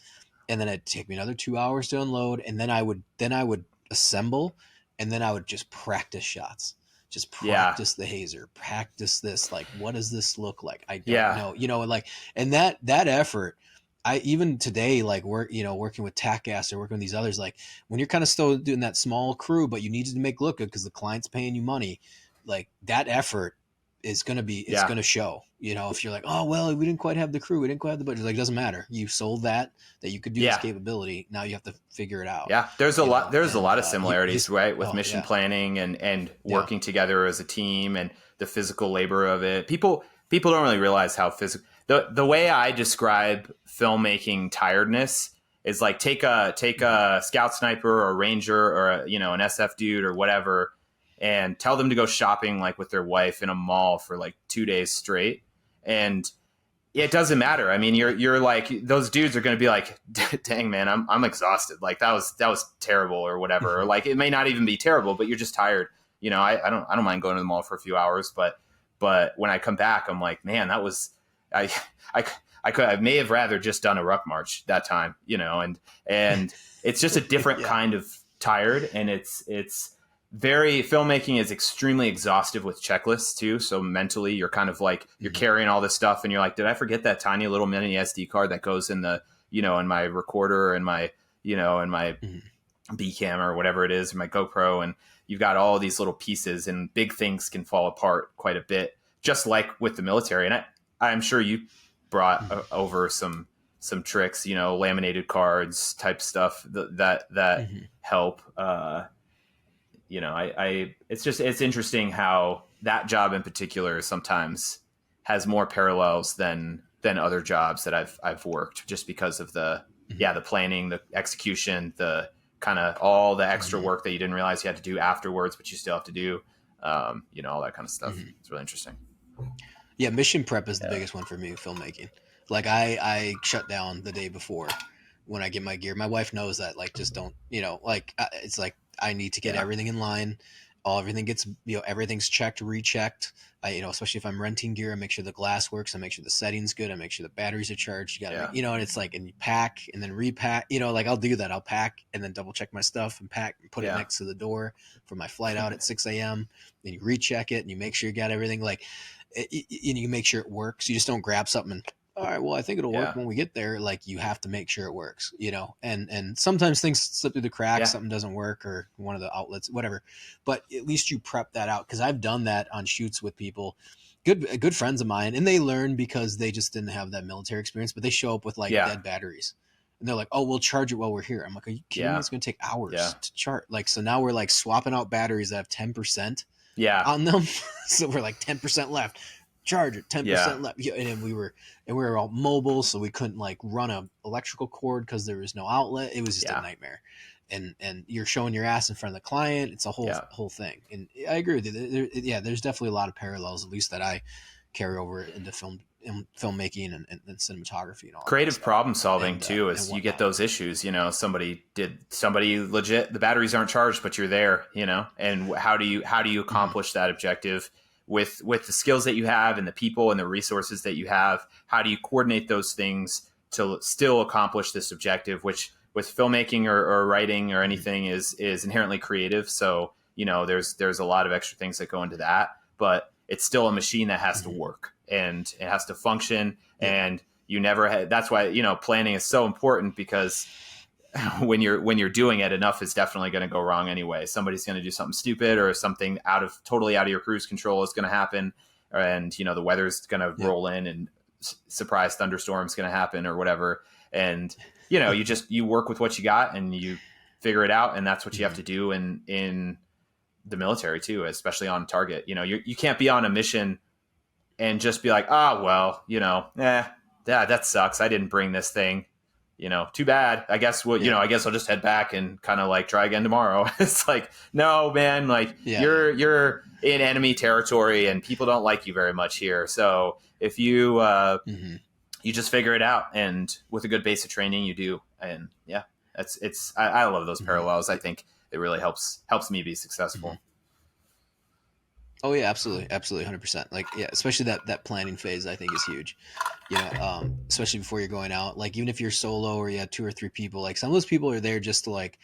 and then it'd take me another 2 hours to unload, and then I would assemble, and then I would just practice shots. Just practice the hazer, practice this. Like, what does this look like? I don't know, like, and that effort, I even today, like working with TAC Gas or working with these others, like when you're kind of still doing that small crew, but you need to make look good because the client's paying you money, like that effort is going to be, it's going to show, if you're like, oh, well, we didn't quite have the crew, we didn't quite have the budget. Like, it doesn't matter. You sold that you could do this capability. Now you have to figure it out. Yeah. There's a lot of similarities, right? With mission planning and working together as a team, and the physical labor of it. People don't really realize how physical, the way I describe filmmaking tiredness is like, take a scout sniper or a ranger or an SF dude or whatever, and tell them to go shopping like with their wife in a mall for like 2 days straight. And it doesn't matter. I mean, you're like, those dudes are going to be like, dang man, I'm exhausted. Like that was terrible or whatever. Or like, it may not even be terrible, but you're just tired. I don't mind going to the mall for a few hours, but when I come back, I'm like, man, that was, I may have rather just done a ruck march that time, and it's just a different kind of tired. And it's filmmaking is extremely exhaustive with checklists too. So mentally you're kind of like, you're carrying all this stuff and you're like, did I forget that tiny little mini SD card that goes in the, in my recorder and my, and my B cam or whatever it is, my GoPro, and you've got all these little pieces and big things can fall apart quite a bit, just like with the military. And I'm sure you brought over some tricks, laminated cards type stuff that help. It's interesting how that job in particular sometimes has more parallels than other jobs that I've worked, just because of the planning, the execution, the kind of all the extra work that you didn't realize you had to do afterwards, but you still have to do, all that kind of stuff. It's really interesting. Yeah, mission prep is the biggest one for me in filmmaking. Like I shut down the day before when I get my gear. My wife knows that. Like, just don't, it's like I need to get everything in line. Everything gets, everything's checked, rechecked. Especially if I'm renting gear, I make sure the glass works. I make sure the setting's good. I make sure the batteries are charged. You gotta, and it's like, and you pack and then repack. Like I'll do that. I'll pack and then double check my stuff and pack and put it next to the door for my flight out at 6 a.m. Then you recheck it and you make sure you got everything. Like, you make sure it works. You just don't grab something and, all right, well, I think it'll work when we get there. Like, you have to make sure it works, and sometimes things slip through the cracks, something doesn't work, or one of the outlets, whatever. But at least you prep that out, because I've done that on shoots with people, good friends of mine, and they learn because they just didn't have that military experience, but they show up with like dead batteries. And they're like, oh, we'll charge it while we're here. I'm like, are you kidding me? It's going to take hours to charge. Like, so now we're like swapping out batteries that have 10% on them. So we're like 10% left. Charge it, 10% left. And we were all mobile, so we couldn't like run a electrical cord because there was no outlet. It was just a nightmare. And you're showing your ass in front of the client. It's a whole thing. And I agree with you. There's definitely a lot of parallels, at least that I carry over into filmmaking and cinematography and all. Creative problem solving too, is you get those issues. Somebody legit, the batteries aren't charged, but you're there. And how do you accomplish that objective with the skills that you have and the people and the resources that you have? How do you coordinate those things to still accomplish this objective, which with filmmaking or writing or anything is inherently creative. So, there's a lot of extra things that go into that, but it's still a machine that has to work and it has to function. And you never had, that's why, planning is so important, because when you're doing it, enough is definitely going to go wrong anyway. Somebody's going to do something stupid, or something totally out of your cruise control is going to happen. And, the weather's going to roll in and surprise thunderstorm's going to happen or whatever. And, you work with what you got and you figure it out. And that's what you have to do in the military too, especially on target. You can't be on a mission and just be like, that sucks. I didn't bring this thing. Too bad. I guess I guess I'll just head back and kind of like try again tomorrow. It's like, no, man, like you're in enemy territory and people don't like you very much here. So if you, you just figure it out, and with a good base of training, you do. And I love those parallels. I think it really helps me be successful. Oh yeah, absolutely. 100%. Like, especially that planning phase, I think, is huge. Especially before you're going out. Like, even if you're solo or you have 2 or 3 people, like some of those people are there just to like,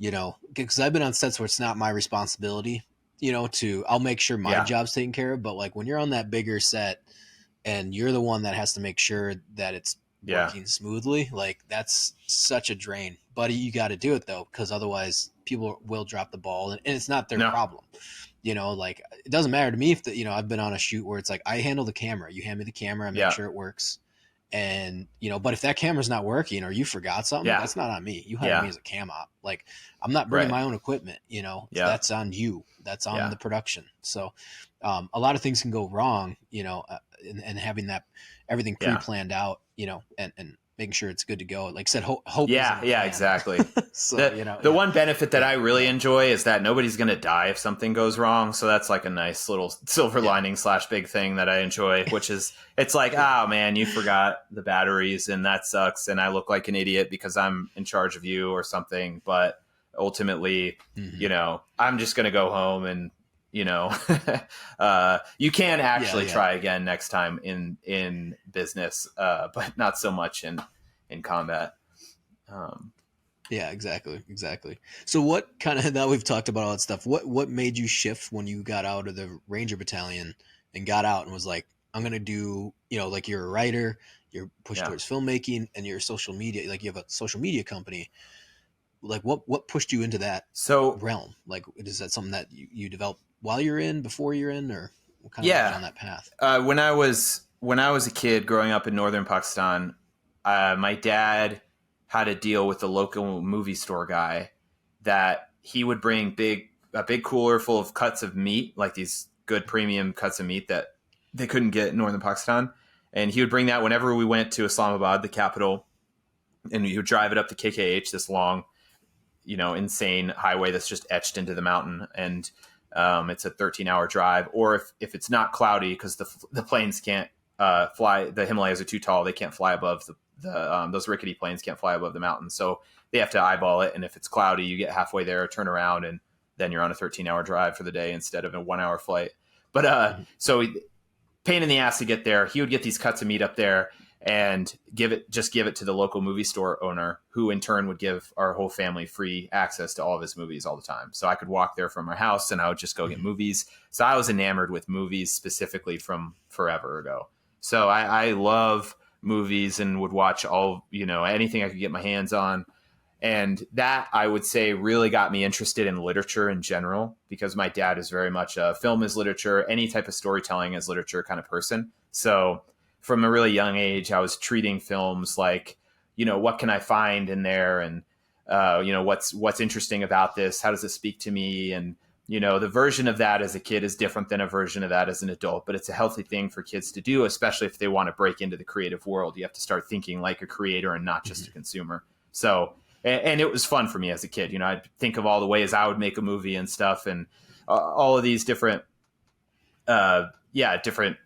because I've been on sets where it's not my responsibility, I'll make sure my job's taken care of. But like when you're on that bigger set and you're the one that has to make sure that it's working smoothly, like that's such a drain. Buddy, you got to do it though, because otherwise people will drop the ball, and it's not their problem. Like it doesn't matter to me if I've been on a shoot where it's like I handle the camera, you hand me the camera, I make sure it works, and but if that camera's not working or you forgot something, that's not on me. You hired me as a cam op. Like I'm not bringing my own equipment. That's on you. That's on the production. So a lot of things can go wrong. And having that everything pre-planned out. And making sure it's good to go. Like I said, hope. Yeah, exactly. So, the one benefit that I really enjoy is that nobody's going to die if something goes wrong. So that's like a nice little silver lining / big thing that I enjoy, which is, it's like, oh man, you forgot the batteries and that sucks. And I look like an idiot because I'm in charge of you or something. But ultimately, I'm just going to go home and, you can actually try again next time in business, but not so much in combat. Yeah, exactly. So what kind of now we've talked about all that stuff. What made you shift when you got out of the Ranger Battalion and got out and was like, I'm gonna do, like you're a writer, you're pushed Yeah. towards filmmaking, and you're social media, like you have a social media company. Like what pushed you into that So realm? Like is that something that you developed while you're in, before you're in, or what kind of got you yeah, on that path? when I was a kid growing up in northern Pakistan, my dad had a deal with the local movie store guy that he would bring a big cooler full of cuts of meat, like these good premium cuts of meat that they couldn't get in northern Pakistan, and he would bring that whenever we went to Islamabad, the capital, and he would drive it up to KKH, this long, insane highway that's just etched into the mountain, and it's a 13-hour drive. Or if it's not cloudy, because the planes can't fly, the Himalayas are too tall, they can't fly above those rickety planes can't fly above the mountain, so they have to eyeball it. And if it's cloudy, you get halfway there, turn around, and then you're on a 13-hour drive for the day instead of a 1-hour flight. But Mm-hmm. so pain in the ass to get there. He would get these cuts of meat up there and give it to the local movie store owner, who in turn would give our whole family free access to all of his movies all the time. So I could walk there from our house and I would just go get Mm-hmm. movies. So I was enamored with movies specifically from forever ago. So I love movies and would watch anything I could get my hands on. And that, I would say, really got me interested in literature in general, because my dad is very much a film is literature, any type of storytelling is literature kind of person. So from a really young age, I was treating films like, what can I find in there? And, what's interesting about this? How does it speak to me? And, the version of that as a kid is different than a version of that as an adult, but it's a healthy thing for kids to do, especially if they want to break into the creative world. You have to start thinking like a creator and not just a consumer. So, and it was fun for me as a kid. I'd think of all the ways I would make a movie and stuff, and all of these different, different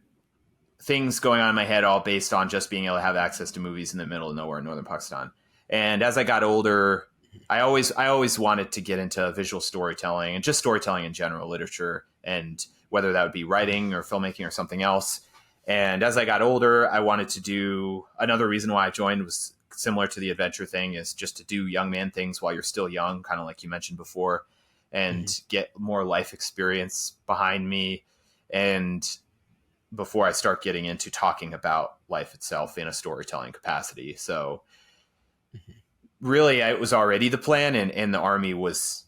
things going on in my head, all based on just being able to have access to movies in the middle of nowhere in northern Pakistan. And as I got older, I always wanted to get into visual storytelling and just storytelling in general, literature, and whether that would be writing or filmmaking or something else. And as I got older, I wanted to do, another reason why I joined was similar to the adventure thing, is just to do young man things while you're still young, kind of like you mentioned before, Mm-hmm. and get more life experience behind me, and before I start getting into talking about life itself in a storytelling capacity. So really, it was already the plan, and the Army was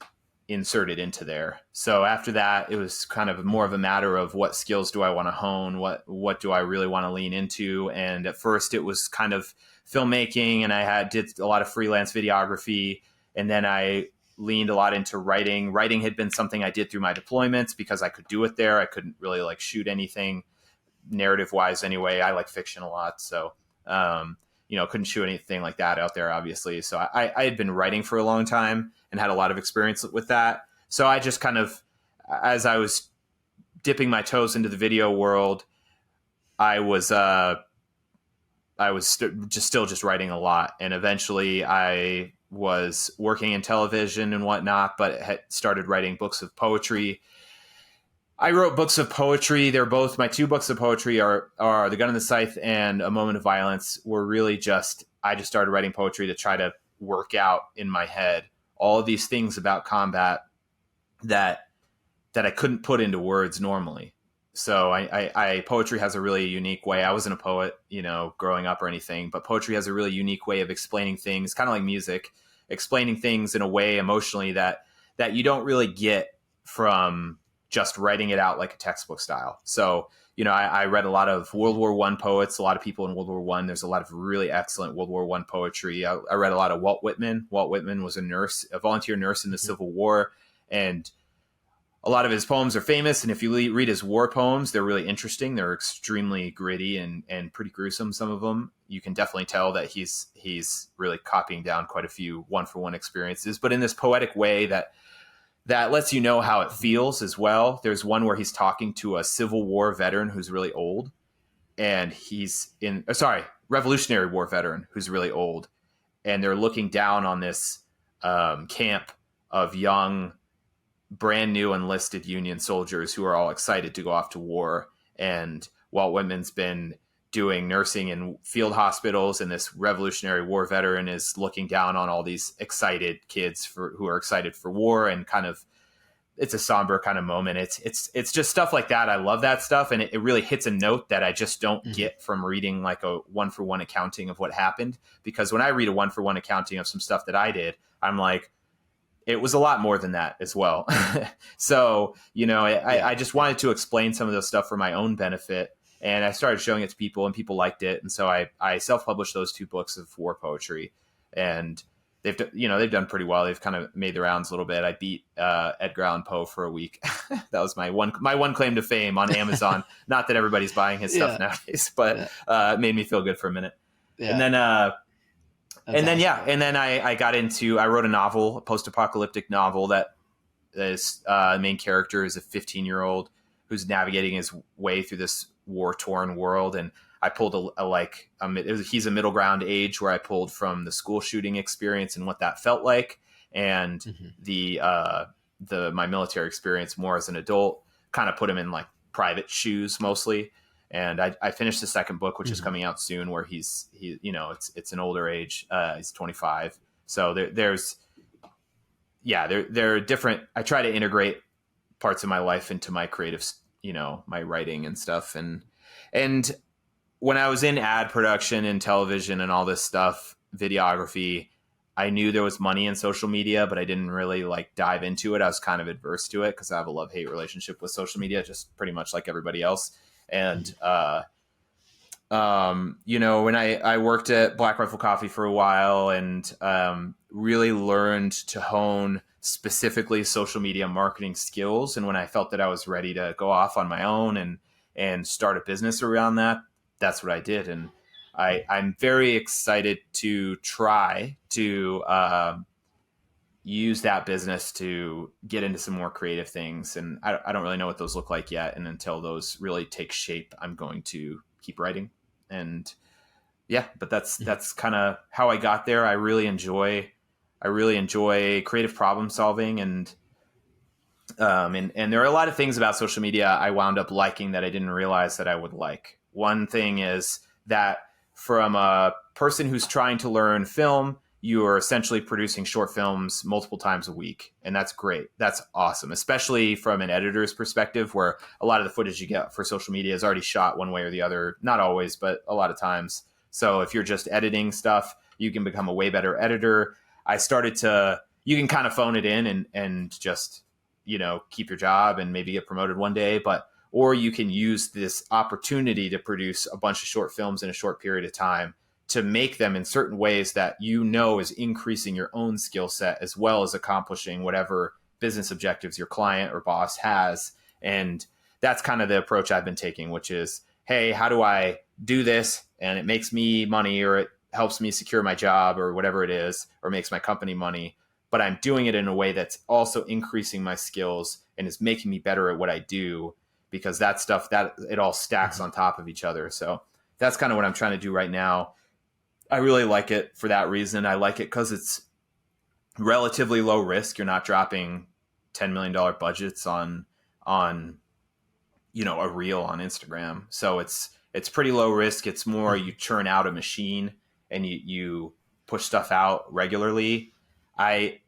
inserted into there. So after that, it was kind of more of a matter of what skills do I want to hone, what do I really want to lean into. And at first it was kind of filmmaking, and I did a lot of freelance videography, and then I leaned a lot into writing. Writing had been something I did through my deployments because I could do it there. I couldn't really shoot anything narrative wise anyway. I like fiction a lot, so couldn't shoot anything like that out there, obviously. So I had been writing for a long time and had a lot of experience with that. So I just kind of, as I was dipping my toes into the video world, I was just writing a lot, and eventually I was working in television and whatnot, but had started writing books of poetry. I wrote books of poetry. They're both, my two books of poetry are The Gun and the Scythe and A Moment of Violence, were really I just started writing poetry to try to work out in my head all of these things about combat that I couldn't put into words normally. So poetry has a really unique way. I wasn't a poet, growing up or anything, but poetry has a really unique way of explaining things, kind of like music, explaining things in a way emotionally that you don't really get from just writing it out like a textbook style. So, I read a lot of World War I poets, a lot of people in World War I. There's a lot of really excellent World War I poetry. I read a lot of Walt Whitman. Walt Whitman was a volunteer nurse in the Civil War, and a lot of his poems are famous. And if you read his war poems, they're really interesting. They're extremely gritty and pretty gruesome, some of them. You can definitely tell that he's really copying down quite a few one-for-one experiences, but in this poetic way that lets you know how it feels as well. There's one where he's talking to a Civil War veteran who's really old, and Revolutionary War veteran who's really old, and they're looking down on this camp of young, brand new enlisted Union soldiers who are all excited to go off to war. And Walt Whitman's been doing nursing in field hospitals, and this Revolutionary War veteran is looking down on all these excited kids who are excited for war, and kind of it's a somber kind of moment. It's just stuff like that. I love that stuff, and it really hits a note that I just don't get from reading like a 1-for-1 accounting of what happened. Because when I read a 1-for-1 accounting of some stuff that I did, I'm like, it was a lot more than that as well. So, I just wanted to explain some of this stuff for my own benefit. And I started showing it to people, and people liked it. And so I self-published those 2 books of war poetry, and they've done pretty well. They've kind of made the rounds a little bit. I beat Edgar Allan Poe for a week. That was my one claim to fame on Amazon. Not that everybody's buying his stuff nowadays, but it made me feel good for a minute. Yeah. And then I wrote a novel, a post-apocalyptic novel that is the main character is a 15-year-old who's navigating his way through this war-torn world. And I pulled he's a middle ground age where I pulled from the school shooting experience and what that felt like, and my military experience more as an adult, kind of put him in like private shoes mostly. And I finished the second book, which is coming out soon, where it's an older age. He's 25. So there are different, I try to integrate parts of my life into my creative, my writing and stuff. And when I was in ad production and television and all this stuff, videography, I knew there was money in social media, but I didn't really like dive into it. I was kind of adverse to it because I have a love-hate relationship with social media, just pretty much like everybody else. And, when I worked at Black Rifle Coffee for a while, and really learned to hone specifically social media marketing skills. And when I felt that I was ready to go off on my own and start a business around that, that's what I did. And I'm very excited to try to use that business to get into some more creative things. And I don't really know what those look like yet. And until those really take shape, I'm going to keep writing. And but that's kind of how I got there. I really enjoy creative problem solving, and there are a lot of things about social media I wound up liking that I didn't realize that I would like. One thing is that from a person who's trying to learn film, you are essentially producing short films multiple times a week. And that's great. That's awesome, especially from an editor's perspective, where a lot of the footage you get for social media is already shot one way or the other. Not always, but a lot of times. So if you're just editing stuff, you can become a way better editor. You can kind of phone it in and just, keep your job and maybe get promoted one day, or you can use this opportunity to produce a bunch of short films in a short period of time to make them in certain ways that is increasing your own skill set, as well as accomplishing whatever business objectives your client or boss has. And that's kind of the approach I've been taking, which is, hey, how do I do this? And it makes me money, or it helps me secure my job, or whatever it is, or makes my company money. But I'm doing it in a way that's also increasing my skills and is making me better at what I do, because that stuff, that it all stacks on top of each other. So that's kind of what I'm trying to do right now. I really like it for that reason. I like it because it's relatively low risk. You're not dropping $10 million budgets on a reel on Instagram. So it's pretty low risk. It's more you churn out a machine and you push stuff out regularly. I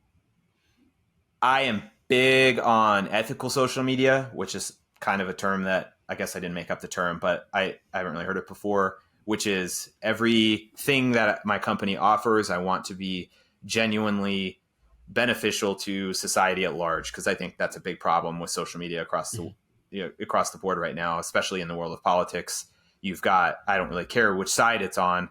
am big on ethical social media, which is kind of a term that I guess I didn't make up the term, but I haven't really heard it before, which is everything that my company offers, I want to be genuinely beneficial to society at large, because I think that's a big problem with social media across the board right now, especially in the world of politics. You've got, I don't really care which side it's on,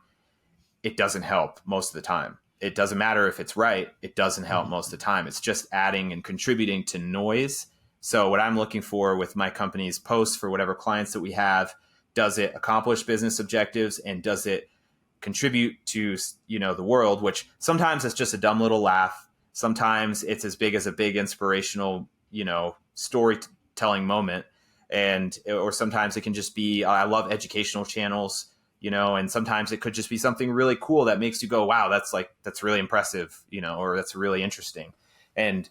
it doesn't help most of the time. It doesn't matter if it's right, it doesn't help most of the time. It's just adding and contributing to noise. So what I'm looking for with my company's posts for whatever clients that we have, does it accomplish business objectives, and does it contribute to, the world, which sometimes it's just a dumb little laugh. Sometimes it's as big as a big inspirational, storytelling moment. Or sometimes it can just be, I love educational channels, and sometimes it could just be something really cool that makes you go, wow, that's really impressive, or that's really interesting. And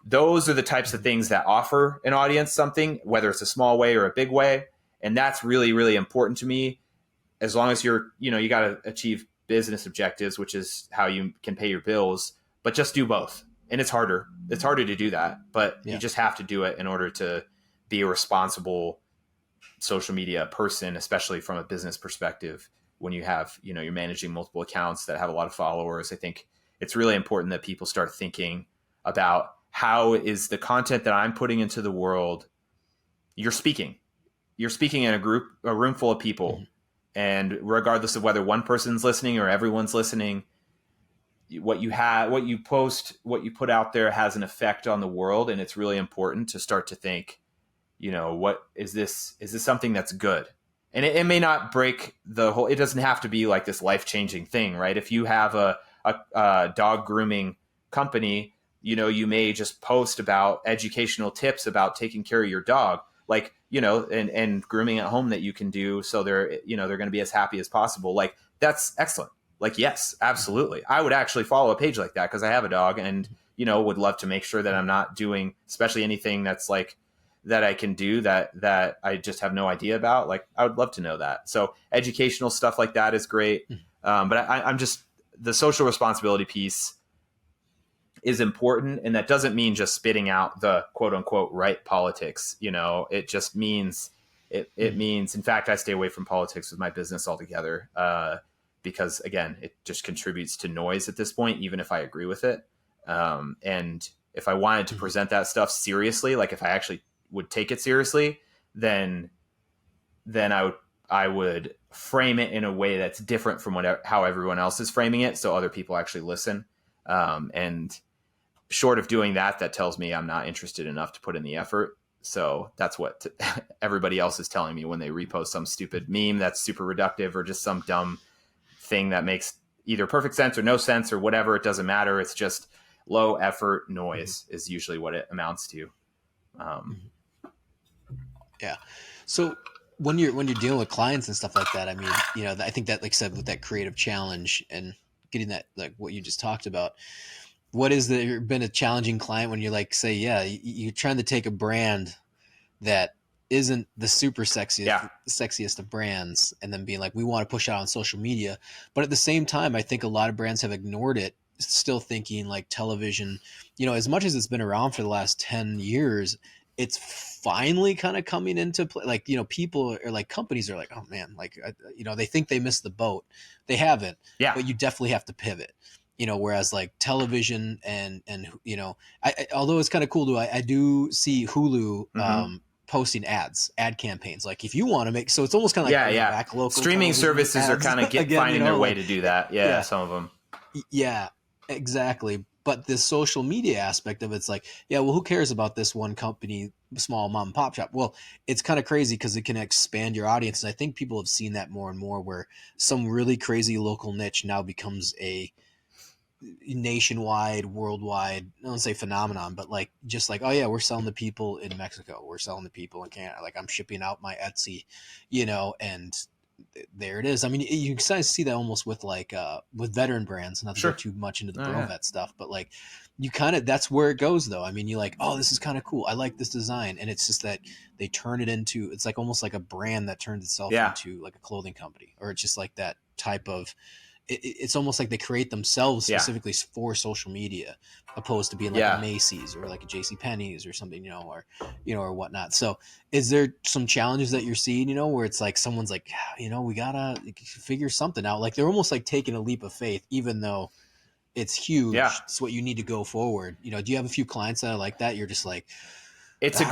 those are the types of things that offer an audience something, whether it's a small way or a big way. And that's really, really important to me. as long as you're, you got to achieve business objectives, which is how you can pay your bills, but just do both. And it's harder to do that, but you just have to do it in order to be a responsible social media person, especially from a business perspective. When you have, you're managing multiple accounts that have a lot of followers, I think it's really important that people start thinking about how is the content that I'm putting into the world. You're speaking in a room full of people. Mm-hmm. And regardless of whether one person's listening or everyone's listening, what you post, what you put out there has an effect on the world. And it's really important to start to think, what is this something that's good? And it may not break the whole, it doesn't have to be like this life-changing thing, right? If you have a dog grooming company, you may just post about educational tips about taking care of your dog, like, and grooming at home that you can do. So they're going to be as happy as possible. Like, that's excellent. Like, yes, absolutely. I would actually follow a page like that because I have a dog and, would love to make sure that I'm not doing, especially anything that's like, that I can do that I just have no idea about. Like, I would love to know that. So educational stuff like that is great. But I'm just, the social responsibility piece is important. And that doesn't mean just spitting out the quote unquote right politics. It just means, it means, in fact, I stay away from politics with my business altogether. Because again, it just contributes to noise at this point, even if I agree with it. And if I wanted to present that stuff seriously, like if I actually would take it seriously, then I would frame it in a way that's different from how everyone else is framing it, so other people actually listen. And short of doing that, that tells me I'm not interested enough to put in the effort. So that's what everybody else is telling me when they repost some stupid meme that's super reductive or just some dumb thing that makes either perfect sense or no sense or whatever. It doesn't matter. It's just low effort noise is usually what it amounts to. Yeah. So when you're dealing with clients and stuff like that, I mean, I think that, like I said, with that creative challenge and getting that, like what you just talked about, what is been a challenging client when you're like, say, you're trying to take a brand that isn't the super sexiest of brands and then being like, we want to push it out on social media. But at the same time, I think a lot of brands have ignored it, still thinking like television, as much as it's been around for the last 10 years, it's finally kind of coming into play. Like, people are like, companies are like, oh man, like, they think they missed the boat. They haven't, but you definitely have to pivot, whereas like television and although it's kind of cool I do see Hulu, posting ad campaigns. Like if you want to make, so it's almost kind of like back local streaming services are kind of finding their way to do that. Some of them. Yeah, exactly. But this social media aspect of it's like, well, who cares about this one company, small mom and pop shop? Well, it's kind of crazy because it can expand your audience. And I think people have seen that more and more where some really crazy local niche now becomes a nationwide, worldwide, I don't say phenomenon, but like, just like, oh yeah, we're selling to people in Mexico. We're selling to people in Canada. Like I'm shipping out my Etsy, and there it is. I mean, you kind of see that almost with like with veteran brands, not to go too much into the vet stuff, but like you kind of, that's where it goes though. I mean, you're like, oh, this is kind of cool. I like this design. And it's just that they turn it into, it's like almost like a brand that turns itself into like a clothing company, or it's just like that type of, it's almost like they create themselves specifically for social media, opposed to being like a Macy's or like a JCPenney's or something, or whatnot. So is there some challenges that you're seeing, where it's like someone's like, we gotta figure something out. Like they're almost like taking a leap of faith, even though it's huge. It's what you need to go forward. Do you have a few clients that are like that? You're just like, it's a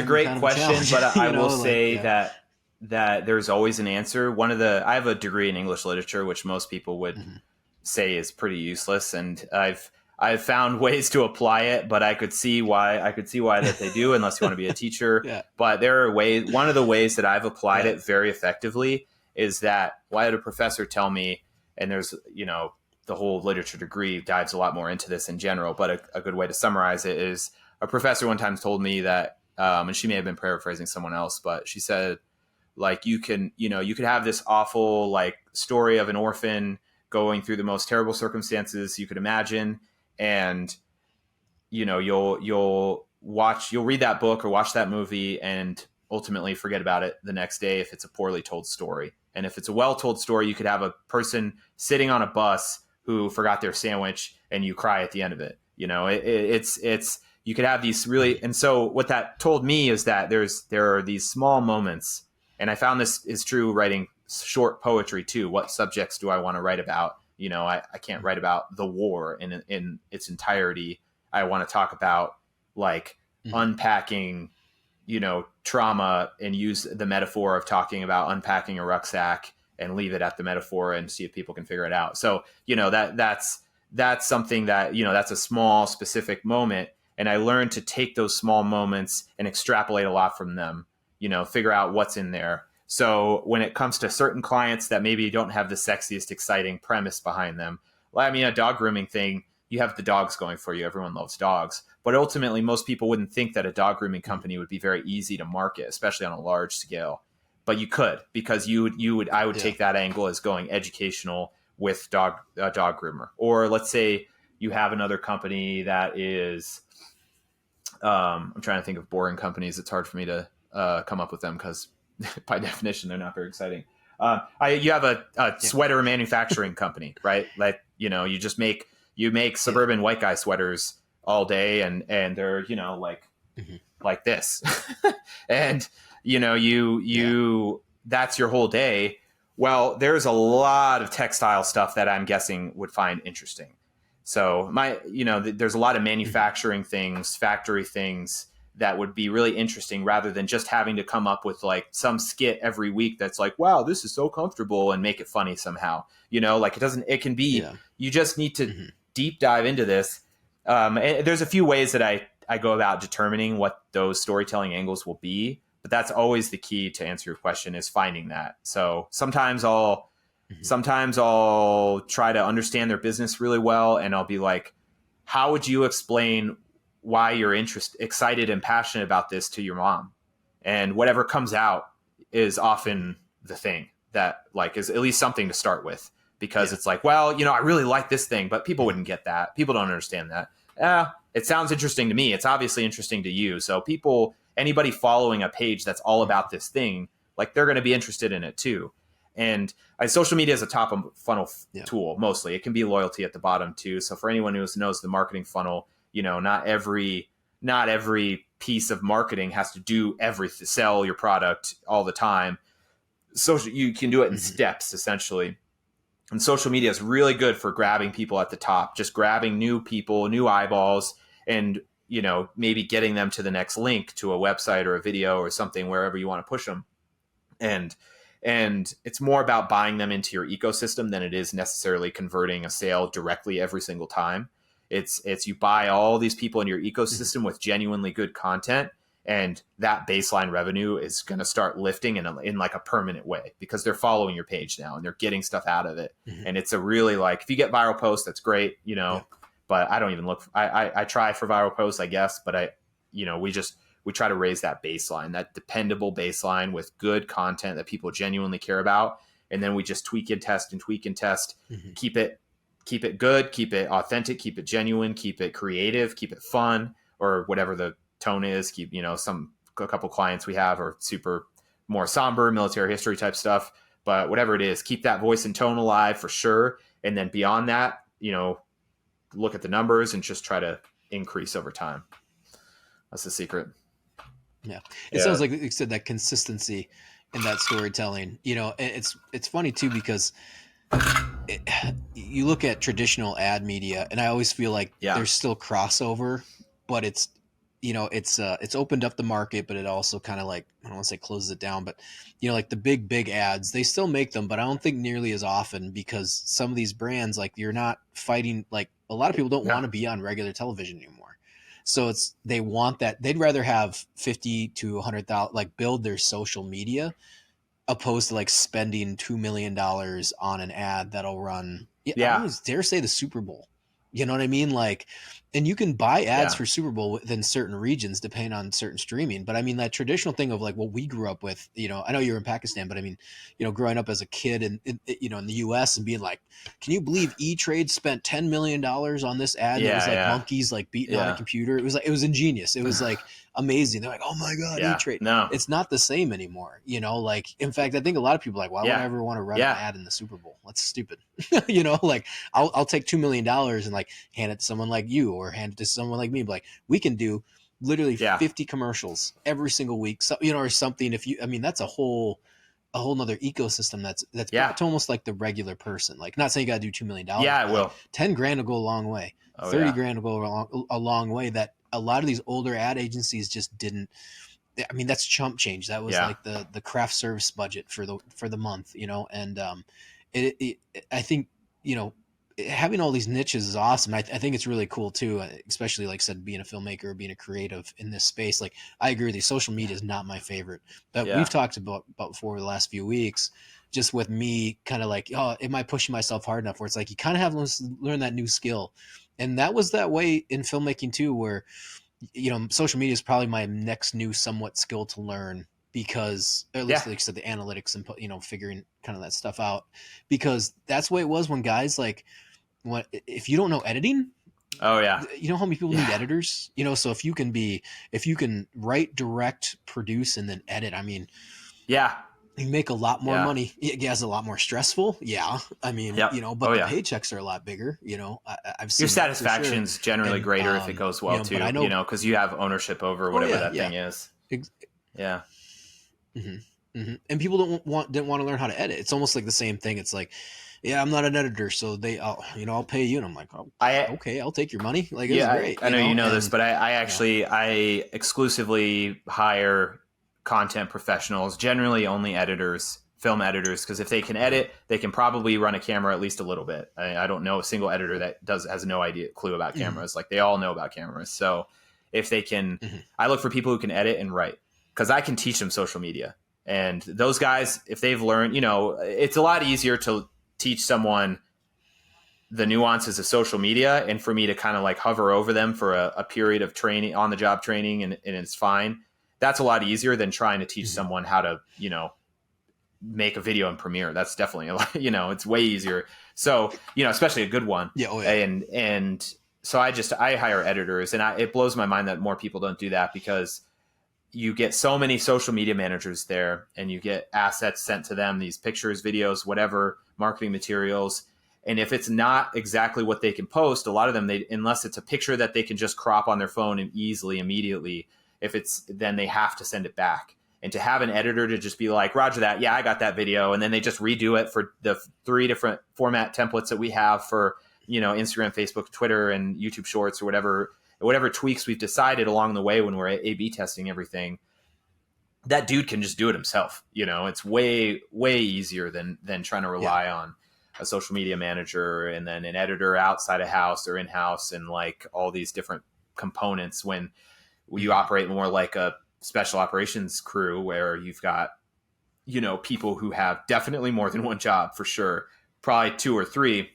great question, but I will say that there's always an answer. I have a degree in English literature, which most people would say is pretty useless. And I've found ways to apply it, but I could see why that they do, unless you want to be a teacher. But there are ways, one of the ways that I've applied it very effectively is that, why did a professor tell me, and there's, the whole literature degree dives a lot more into this in general, but a good way to summarize it is a professor one time told me that, and she may have been paraphrasing someone else, but she said, like, you could have this awful like story of an orphan going through the most terrible circumstances you could imagine. And, you'll read that book or watch that movie and ultimately forget about it the next day if it's a poorly told story. And if it's a well told story, you could have a person sitting on a bus who forgot their sandwich and you cry at the end of it. You know, it's you could have these really, and so what that told me is that there are these small moments, and I found this is true writing short poetry too. What subjects do I want to write about? You know, I can't write about the war in its entirety. I want to talk about like unpacking, you know, trauma and use the metaphor of talking about unpacking a rucksack and leave it at the metaphor and see if people can figure it out. So, you know, that's something that, you know, that's a small specific moment. And I learned to take those small moments and extrapolate a lot from them, you know, figure out what's in there. So when it comes to certain clients that maybe don't have the sexiest, exciting premise behind them, well, I mean, a dog grooming thing, you have the dogs going for you. Everyone loves dogs. But ultimately, most people wouldn't think that a dog grooming company would be very easy to market, especially on a large scale. But you could, because I would take that angle as going educational with dog groomer. Or let's say you have another company that is, I'm trying to think of boring companies. It's hard for me to come up with them because by definition, they're not very exciting. You have a sweater manufacturing company, right? Like, you know, you make suburban white guy sweaters all day, and they're, you know, like this, and you know, that's your whole day. Well, there's a lot of textile stuff that I'm guessing would find interesting. So there's a lot of manufacturing things, factory things that would be really interesting, rather than just having to come up with like some skit every week that's like, wow, this is so comfortable, and make it funny somehow. You know, like it can be, you just need to deep dive into this. And there's a few ways that I go about determining what those storytelling angles will be, but that's always the key to answer your question, is finding that. So sometimes I'll try to understand their business really well, and I'll be like, how would you explain why you're excited and passionate about this to your mom? And whatever comes out is often the thing that like is at least something to start with, because it's like, well, you know, I really like this thing, but people wouldn't get that. People don't understand that. It sounds interesting to me. It's obviously interesting to you. So anybody following a page that's all about this thing, like they're going to be interested in it too. And social media is a top of funnel tool. Mostly it can be loyalty at the bottom too. So for anyone who knows the marketing funnel, you know, not every piece of marketing has to do everything, sell your product all the time. You can do it in steps, essentially. And social media is really good for grabbing people at the top, just grabbing new people, new eyeballs, and, you know, maybe getting them to the next link to a website or a video or something, wherever you want to push them. And it's more about buying them into your ecosystem than it is necessarily converting a sale directly every single time. It's you buy all these people in your ecosystem with genuinely good content, and that baseline revenue is going to start lifting in like a permanent way, because they're following your page now and they're getting stuff out of it. And it's a really, like, if you get viral posts, that's great, you know, but I don't even look, I try for viral posts, I guess, but we try to raise that baseline, that dependable baseline with good content that people genuinely care about. And then we just tweak and test, keep it good, keep it authentic, keep it genuine, keep it creative, keep it fun, or whatever the tone is. Keep, you know, a couple clients we have are super more somber military history type stuff, but whatever it is, keep that voice and tone alive for sure. And then beyond that, you know, look at the numbers and just try to increase over time. That's the secret. Yeah. It sounds like you said, that consistency in that storytelling, you know. It's funny too, because you look at traditional ad media, and I always feel like there's still crossover, but it's, you know, it's opened up the market, but it also kind of, like, I don't want to say closes it down, but, you know, like the big ads, they still make them, but I don't think nearly as often, because some of these brands, like, you're not fighting, like, a lot of people don't want to be on regular television anymore. So they want that. They'd rather have 50 to 100,000, like, build their social media, opposed to like spending $2 million on an ad that'll run. I always dare say the Super Bowl. You know what I mean? Like, And you can buy ads Yeah. for Super Bowl within certain regions depending on certain streaming. But I mean, that traditional thing of like what we grew up with, I know you're in Pakistan, but I mean, growing up as a kid in the US and being like, can you believe E-Trade spent $10 million on this ad? And it was Yeah. like Yeah. monkeys like beating on a Yeah. computer. It was like, it was ingenious. It was like amazing. They're like, oh my God, Yeah. E-Trade. No. It's not the same anymore. Like, in fact, I think a lot of people are like, why would I Yeah. ever want to run an Yeah. ad in the Super Bowl? That's stupid. Like I'll take $2 million and like hand it to someone like you or hand it to someone like me. But like we can do literally Yeah. 50 commercials every single week. So, or something. I mean, that's a whole nother ecosystem that's Yeah. brought to almost like the regular person. Like, not saying you got to do $2 million, Yeah. It but like will. 10 grand will go a long way. Oh 30 yeah. grand will go a long way. That a lot of these older ad agencies just didn't. I mean, that's chump change. That was Yeah. like the craft service budget for the month, and I think having all these niches is awesome. I think it's really cool too, especially like I said, being a filmmaker or being a creative in this space. Like I agree with you, social media is not my favorite, but we've Yeah. talked about before the last few weeks. Just with me, kind of like, oh, am I pushing myself hard enough? Where it's like you kind of have to learn that new skill, and that was that way in filmmaking too, where social media is probably my next new somewhat skill to learn because, or at least Yeah. like I said, the analytics and figuring kind of that stuff out, because that's the way it was when guys like, what if you don't know editing, Oh yeah. you know how many people need Yeah. editors, so if you can write, direct, produce, and then edit, I mean, Yeah. you make a lot more Yeah. money. Yeah, it's a lot more stressful. Yeah. I mean, Yep. but Oh the yeah. paychecks are a lot bigger. I've Your seen that for sure. satisfaction's generally And, greater if it goes well but I too, know, because you have ownership over oh whatever yeah, that yeah. thing is. Ex- Yeah. And people didn't want to learn how to edit. It's almost like the same thing. It's like, yeah, I'm not an editor, so I'll pay you. And I'm like, oh, I okay, I'll take your money. Like, it was Yeah, great, I know you know this, and but I you know, actually I exclusively hire content professionals, generally only editors, film editors, because if they can edit, they can probably run a camera at least a little bit. I don't know a single editor that has no clue about mhm, cameras. Like they all know about cameras. So if they can, mhm, I look for people who can edit and write because I can teach them social media. And those guys, if they've learned, it's a lot easier to teach someone the nuances of social media and for me to kind of like hover over them for a period of training, on the job training, and it's fine. That's a lot easier than trying to teach mhm. someone how to make a video in Premiere. That's definitely a lot, it's way easier. So especially a good one. Yeah, oh yeah, And so I hire editors, and it blows my mind that more people don't do that, because you get so many social media managers there, and you get assets sent to them, these pictures, videos, whatever, marketing materials. And if it's not exactly what they can post, a lot of them, unless it's a picture that they can just crop on their phone and easily, immediately, then they have to send it back. And to have an editor to just be like, Roger that, yeah, I got that video. And then they just redo it for the 3 different format templates that we have for, Instagram, Facebook, Twitter, and YouTube Shorts, or whatever tweaks we've decided along the way when we're A/B testing everything. That dude can just do it himself. It's way, way easier than trying to yeah, rely on a social media manager and then an editor outside of house or in house, and like all these different components, when you mhm, operate more like a special operations crew where you've got, people who have definitely more than one job for sure, probably 2 or 3.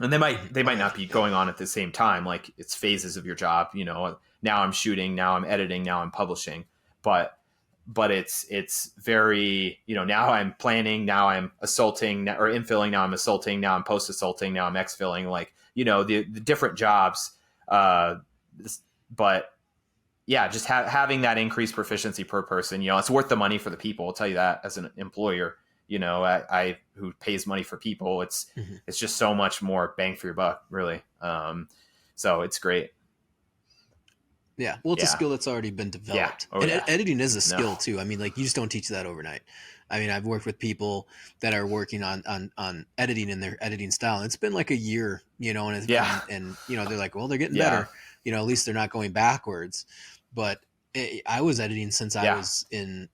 And they mhm. might Oh not yeah, be going on at the same time. Like it's phases of your job. Now I'm shooting, now I'm editing, now I'm publishing. But it's very, now I'm planning, now I'm assaulting, or infilling, now I'm assaulting, now I'm post assaulting, now I'm exfilling. Like the different jobs. Uh, but yeah, just having that increased proficiency per person, it's worth the money for the people. I'll tell you that as an employer. I who pays money for people, mhm. it's just so much more bang for your buck, really. So it's great. Yeah. Well, it's a Yeah. skill that's already been Yeah. developed, Oh and yeah. editing is a No. skill too. I mean, like you just don't teach that overnight. I mean, I've worked with people that are working on editing in their editing style. And it's been like a year, and Yeah. they're like, well, they're getting Yeah. better. At least they're not going backwards. But I was editing since Yeah.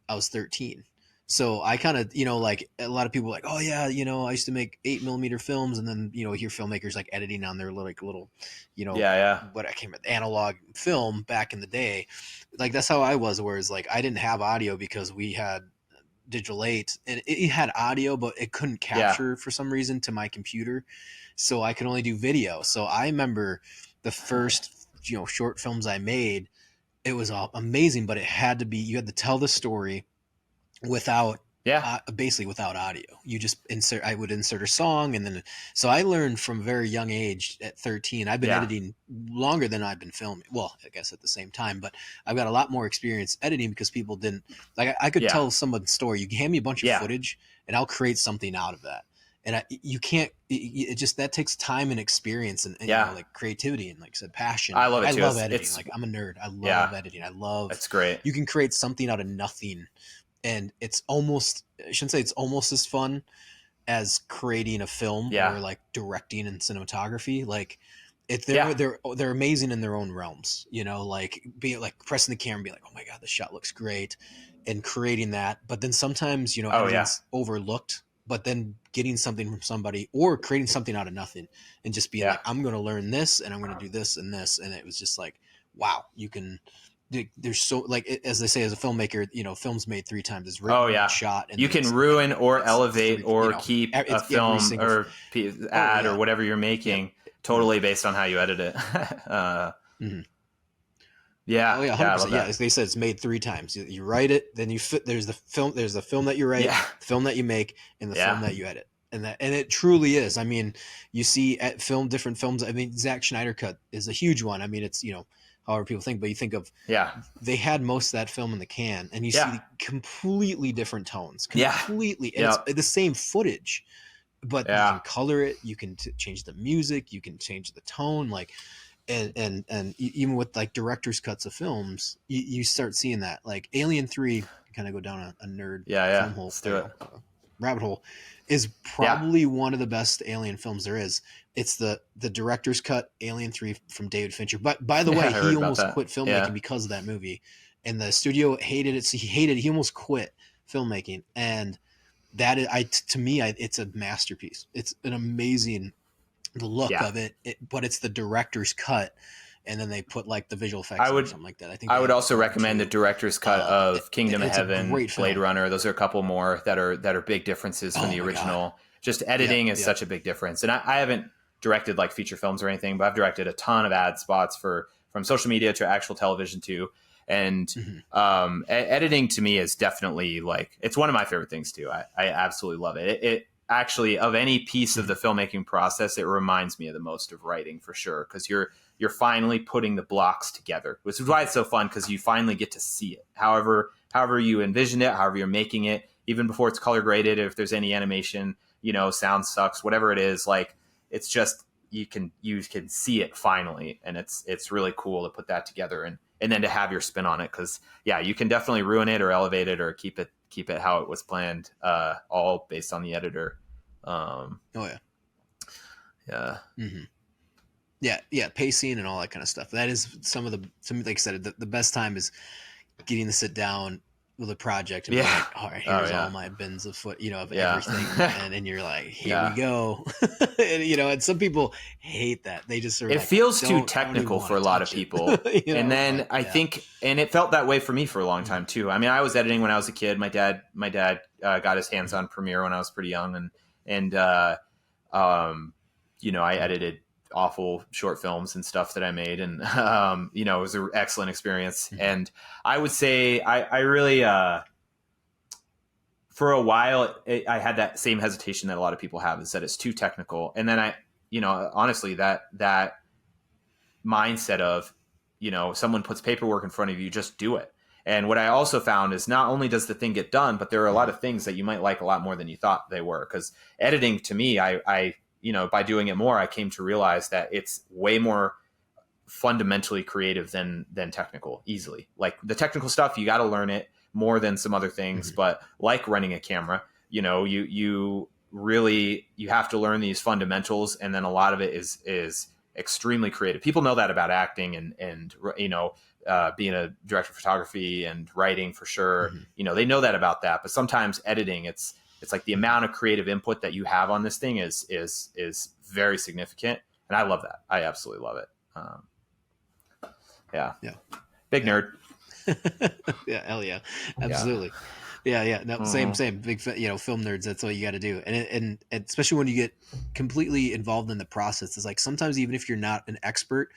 I was 13. So I kind of, like a lot of people are like, oh yeah, I used to make 8 millimeter films, and then hear filmmakers like editing on their little, you know, Yeah. Yeah. what I came with analog film back in the day. Like that's how I was. Whereas like I didn't have audio because we had digital 8, and it had audio, but it couldn't Yeah. capture for some reason to my computer, so I could only do video. So I remember the first short films I made, it was all amazing, but it had to be, you had to tell the story without Yeah. basically without audio. You just I would insert a song, and then so I learned from a very young age at 13. I've been Yeah. editing longer than I've been filming, well, I guess at the same time, but I've got a lot more experience editing because people didn't like, I could Yeah. tell someone's story. You can hand me a bunch of Yeah. footage and I'll create something out of that. And you can't, it just, that takes time and experience, and Yeah. like creativity and, like I said, passion. I love it I too. love editing. It's Like, I'm a nerd. I love yeah, editing. I love, that's great. you can create something out of nothing, and it's almost, I shouldn't say it's almost as fun as creating a film Yeah. or like directing and cinematography. Like, Yeah. they're amazing in their own realms, like be like pressing the camera and be like, oh my god, the shot looks great, and creating that. But then sometimes, Oh, yeah. editing's overlooked, but then getting something from somebody or creating something out of nothing and just being Yeah. like, I'm going to learn this and I'm going to do this and this. And it was just like, wow, you can, there's so, like, as they say, as a filmmaker, films made 3 times as written Oh, yeah. and shot, and You then can ruin or it's elevate 3, or keep a it's every film single, or ad yeah. or whatever you're making totally based on how you edit it. Mhm. Yeah. Oh yeah, Yeah, I 100%. love Yeah, that. as they said, it's made 3 times. You write it, then you fit. There's the film that you write, Yeah. the film that you make, and the film Yeah. that you edit. And it truly is. I mean, you see at different films. I mean, Zack Snyder cut is a huge one. I mean, it's, however people think, but you think of, Yeah. they had most of that film in the can, and you Yeah. see completely different tones, Yeah. completely, and Yep. it's the same footage, but you Yeah. can color it, you can change the music, you can change the tone, like, and even with like director's cuts of films, you start seeing that. Like Alien 3, kind of go down a nerd Yeah. Yeah. film hole, Let's do it. rabbit hole, is Yeah. probably one of the best Alien films there is. It's the director's cut Alien 3 from David Fincher. But by the Yeah, way, I heard he about almost that. quit filmmaking Yeah. because of that movie, and the studio hated it. So he almost quit filmmaking, and that is, to me, it's a masterpiece. It's an amazing, the look Yeah. of it, but it's the director's cut, and then they put like the visual effects I or would something like that. I think I they would added also color recommend the too. director's cut of Kingdom of It's a Heaven, great Blade film. Runner. Those are a couple more that are big differences from Oh the my god. original. Just editing is Yep. such a big difference. And I haven't directed like feature films or anything, but I've directed a ton of ad spots from social media to actual television too. And Mhm. editing to me is definitely like, it's one of my favorite things too. I absolutely love it. It actually, of any piece of the filmmaking process, it reminds me of the most of writing for sure, because you're finally putting the blocks together, which is why it's so fun, because you finally get to see it. However you envision it, however you're making it, even before it's color graded, if there's any animation, sound sucks, whatever it is, like, it's just, you can see it finally, and it's really cool to put that together and then to have your spin on it, because yeah, you can definitely ruin it or elevate it or keep it how it was planned, all based on the editor. Oh yeah. Yeah. Mm-hmm. Yeah, pacing and all that kind of stuff. That is some, like I said, the best time is getting to sit down with a project and be Yeah. like, all right, Oh, here's yeah. all my bins of of Yeah. everything, and you're like, here Yeah. we go. And and some people hate that. They just sort of It like, feels too I don't even technical want for to a lot of touch it. people. And then But I think, and it felt that way for me for a long time too. I mean, I was editing when I was a kid. My dad got his hands on Premiere when I was pretty young, and I edited awful short films and stuff that I made, and it was an excellent experience. Mhm. And I would say I really, for a while, I had that same hesitation that a lot of people have, is that it's too technical. And then honestly, that mindset of, someone puts paperwork in front of you, just do it. And what I also found is, not only does the thing get done, but there are a lot of things that you might like a lot more than you thought they were. Because editing, to me, I by doing it more, I came to realize that it's way more fundamentally creative than technical, easily. Like, the technical stuff, you got to learn it more than some other things. Mm-hmm. But like running a camera, you really, you have to learn these fundamentals, and then a lot of it is extremely creative. People know that about acting and being a director of photography and writing for sure. Mm-hmm. They know that about that. But sometimes editing, it's like the amount of creative input that you have on this thing is very significant, and I love that. I absolutely love it. Yeah. Big nerd. Yeah, hell yeah, absolutely. Yeah. No, same. Big, film nerds. That's all you got to do, and especially when you get completely involved in the process. It's like, sometimes even if you're not an expert,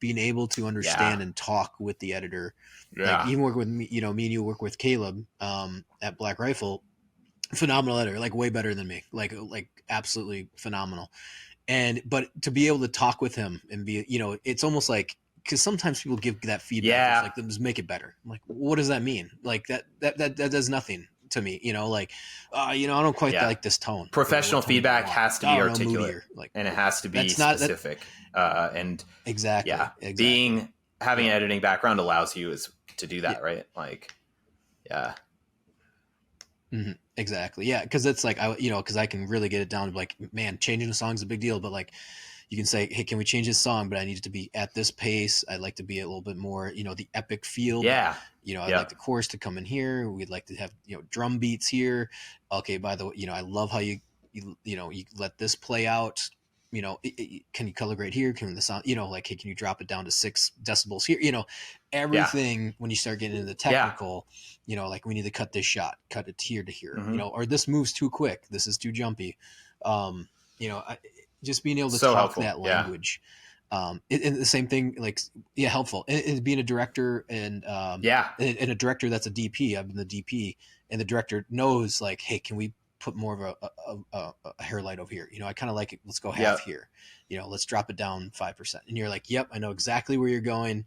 being able to Yeah. understand and talk with the editor, like Yeah. even working with me, me and you work with Caleb at Black Rifle, phenomenal editor, like way better than me, like absolutely phenomenal. And but to be able to talk with him and be, it's almost like, because sometimes people give that feedback, it's Yeah. like, just make it better. I'm like, what does that mean? Like that does nothing to me, like, I don't quite Yeah. like this tone. Professional What tone do you feedback want? has to I be don't know, articulate, moodier. Like, and it has to be that's not that. specific. And Exactly, yeah, exactly. being having Yep. an editing background allows you to do Yeah. that, right? Like, yeah. Exactly. Yeah, because it's like, because I can really get it down to like, man, changing a song is a big deal, but like, you can say, hey, can we change this song? But I need it to be at this pace. I'd like to be a little bit more, the epic feel, but Yeah. I'd like Yep. the chorus to come in here. We'd like to have, drum beats here. Okay, by the way, I love how you let this play out. Can you color grade here? Can the sound, like, hey, can you drop it down to 6 decibels here? Yeah. Everything when you start getting into the Yeah. technical, like, we need to cut this shot, cut it here to here, Hmm. or this moves too quick. This is too jumpy. Um, just being able to So talk helpful. that Yeah. language. And the same thing, like, yeah, helpful. And being a director Yeah. and a director that's a DP. I've been the DP, and the director knows, like, hey, can we put more of a hair light over here? I kind of like it. Let's go half Yep. here. Let's drop it down 5%. And you're like, yep, I know exactly where you're going.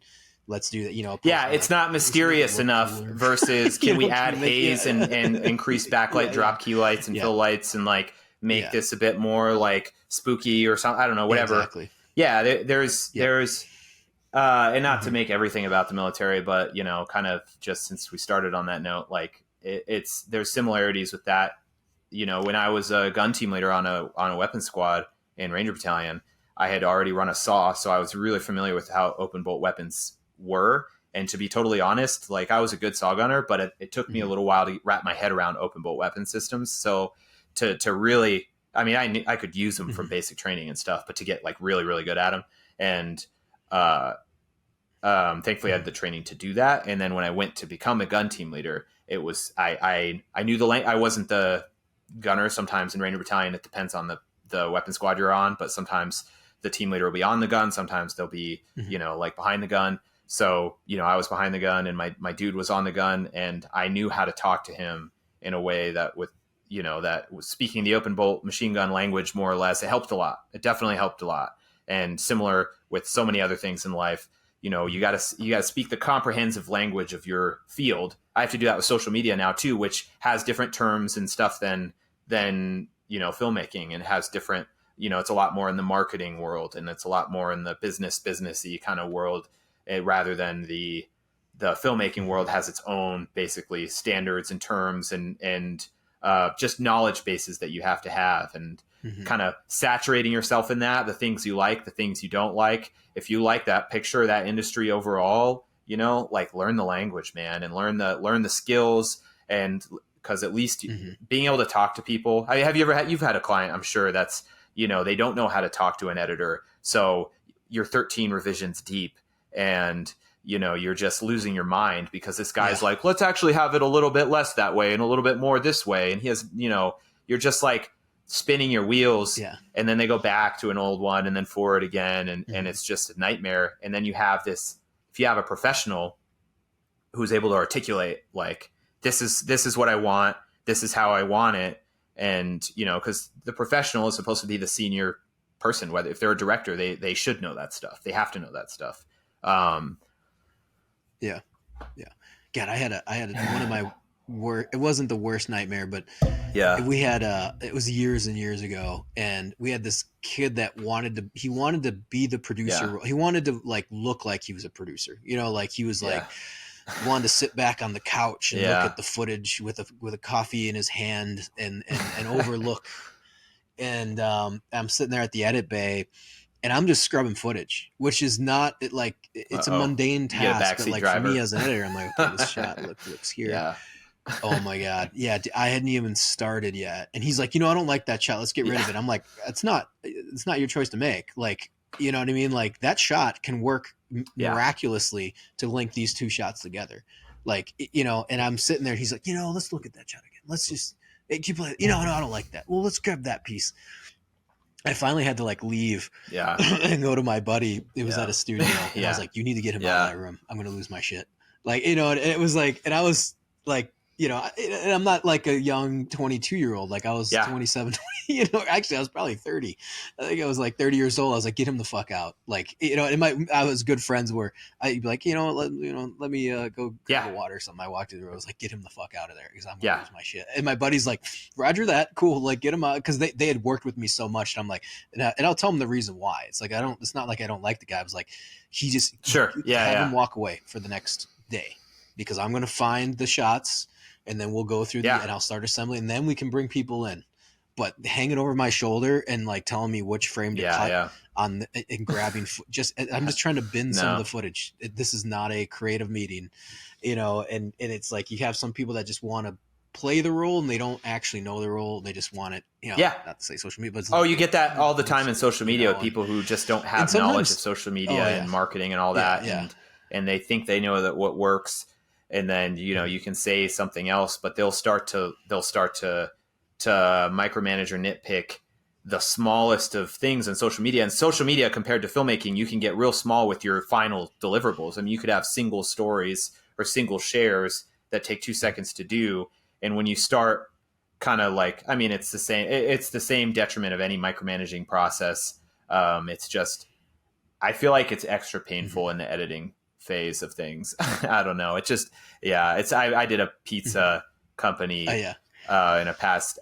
Let's do that. Yeah, it's not Let's make it mysterious look enough cooler. versus can we Can add we make, haze and increase backlight, yeah, drop key lights and yeah, fill lights and like make yeah, this a bit more like spooky or something. I don't know, whatever. exactly. Yeah, there's Yep. and not to Hmm. make everything about the military, but kind of just since we started on that note, like it's there's similarities with that. When I was a gun team leader on a weapons squad in Ranger Battalion, I had already run a saw, so I was really familiar with how open bolt weapons were. And to be totally honest, like I was a good saw gunner, but it took me a Hmm. little while to wrap my head around open bolt weapon systems. So to really, I mean, I could use them from Hmm. basic training and stuff, but to get like really really good at them, and uh, thankfully I had the training to do that. And then when I went to become a gun team leader, it was I knew I wasn't the gunner. Sometimes in Ranger Battalion, it depends on the weapon squad you're on, but sometimes the team leader will be on the gun. Sometimes they'll be, Hmm. like behind the gun. So, I was behind the gun and my dude was on the gun, and I knew how to talk to him in a way that that was speaking the open bolt machine gun language, more or less. It helped a lot. It definitely helped a lot. And similar with so many other things in life, you gotta speak the comprehensive language of your field. I have to do that with social media now too, which has different terms and stuff than filmmaking, and has different, it's a lot more in the marketing world, and it's a lot more in the businessy kind of world, rather than the filmmaking Hmm. world has its own basically standards and terms and just knowledge bases that you have to have, and Hmm. kind of saturating yourself in that, the things you like, the things you don't like. If you like that picture, that industry overall, like learn the language, man, and learn the skills. And because at least Hmm. being able to talk to people. Have you ever you've had a client, I'm sure, that's, they don't know how to talk to an editor. So you're 13 revisions deep, and you're just losing your mind because this Yeah. guy's like, let's actually have it a little bit less that way and a little bit more this way. And he has, you're just like spinning your wheels, Yeah. and then they go back to an old one and then forward again. And Hmm. it's just a nightmare. And then you have this, if you have a professional who's able to articulate, like, this is what I want, this is how I want it. And because the professional is supposed to be the senior person, whether if they're a director, they should know that stuff, they have to know that stuff. um Yeah. Yeah. God, one of my it wasn't the worst nightmare, but yeah. we had it was years and years ago, and we had this kid that wanted to be the Yeah. producer. He wanted to, like, look like he was a producer, like he was Yeah. like, wanted to sit back on the couch and look Yeah. at the footage with a coffee in his hand and overlook. And I'm sitting there at the edit bay, and I'm just scrubbing footage, which is not like, it's a Uh-oh. mundane You get a task, but backseat like for me driver. as an editor, I'm like, okay, this shot looks here. Yeah. Oh my god, yeah, I hadn't even started yet, and he's like, I don't like that shot. Let's get rid Yeah. of it. I'm like, it's not your choice to make. Like, you know what I mean? Like, that shot can work Yeah. miraculously to link these two shots together. Like, and I'm sitting there. He's like, let's look at that shot again. Let's just keep playing. No, I don't like that. Well, let's grab that piece. I finally had to like leave Yeah. and go to my buddy. It was at Yeah. a studio, and I was Yeah. like, "You need to get him out of Yeah. that room. I'm gonna lose my shit." Like, and it was like, and I was like, and I'm not like a young 22-year-old. Like I was Yeah. 27, 20, actually I was probably 30. I think I was like 30 years old. I was like, get him the fuck out. Like, I was good friends where I'd be like, let me go grab Yeah. a water or something. I walked to the room. I was like, get him the fuck out of there because I'm going to Yeah. lose my shit. And my buddy's like, Roger that. Cool. Like get him out. Cause they had worked with me so much. And I'm like, and I'll tell them the reason why. It's like, it's not like I don't like the guy. I was like, Sure. Yeah. have him Yeah. walk away for the next day because I'm going to find the shots and then we'll go through Yeah. and I'll start assembling and then we can bring people in. But hanging over my shoulder and like telling me which frame to cut on and grabbing, I'm just trying to bin some of the footage. This is not a creative meeting, and it's like you have some people that just want to play the role and they don't actually know the role. They just want it, not to say social media, but you get that all the time in social media with people who just don't have knowledge of social media and marketing and all that. And they think they know that what works. And then, you can say something else, but they'll start to micromanage or nitpick the smallest of things in social media. And social media compared to filmmaking, you can get real small with your final deliverables. I mean, you could have single stories or single shares that take 2 seconds to do. And when you start kind of like, I mean, it's the same detriment of any micromanaging process. It's just, I feel like it's extra painful in the editing phase of things. I don't know. It just, I did a pizza company in a past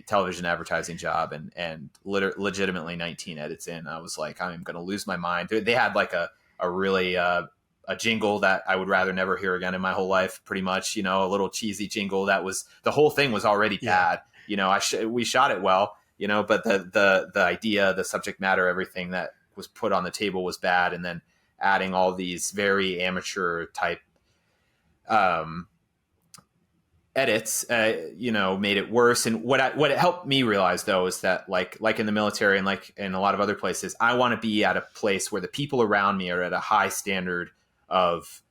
television advertising job and legitimately 19 edits in. I was like, I'm going to lose my mind. They had like a really, a jingle that I would rather never hear again in my whole life, pretty much, a little cheesy jingle the whole thing was already bad. We shot it well, but the idea, the subject matter, everything that was put on the table was bad. And then adding all these very amateur type edits, made it worse. And what it helped me realize though is that like in the military and like in a lot of other places, I want to be at a place where the people around me are at a high standard of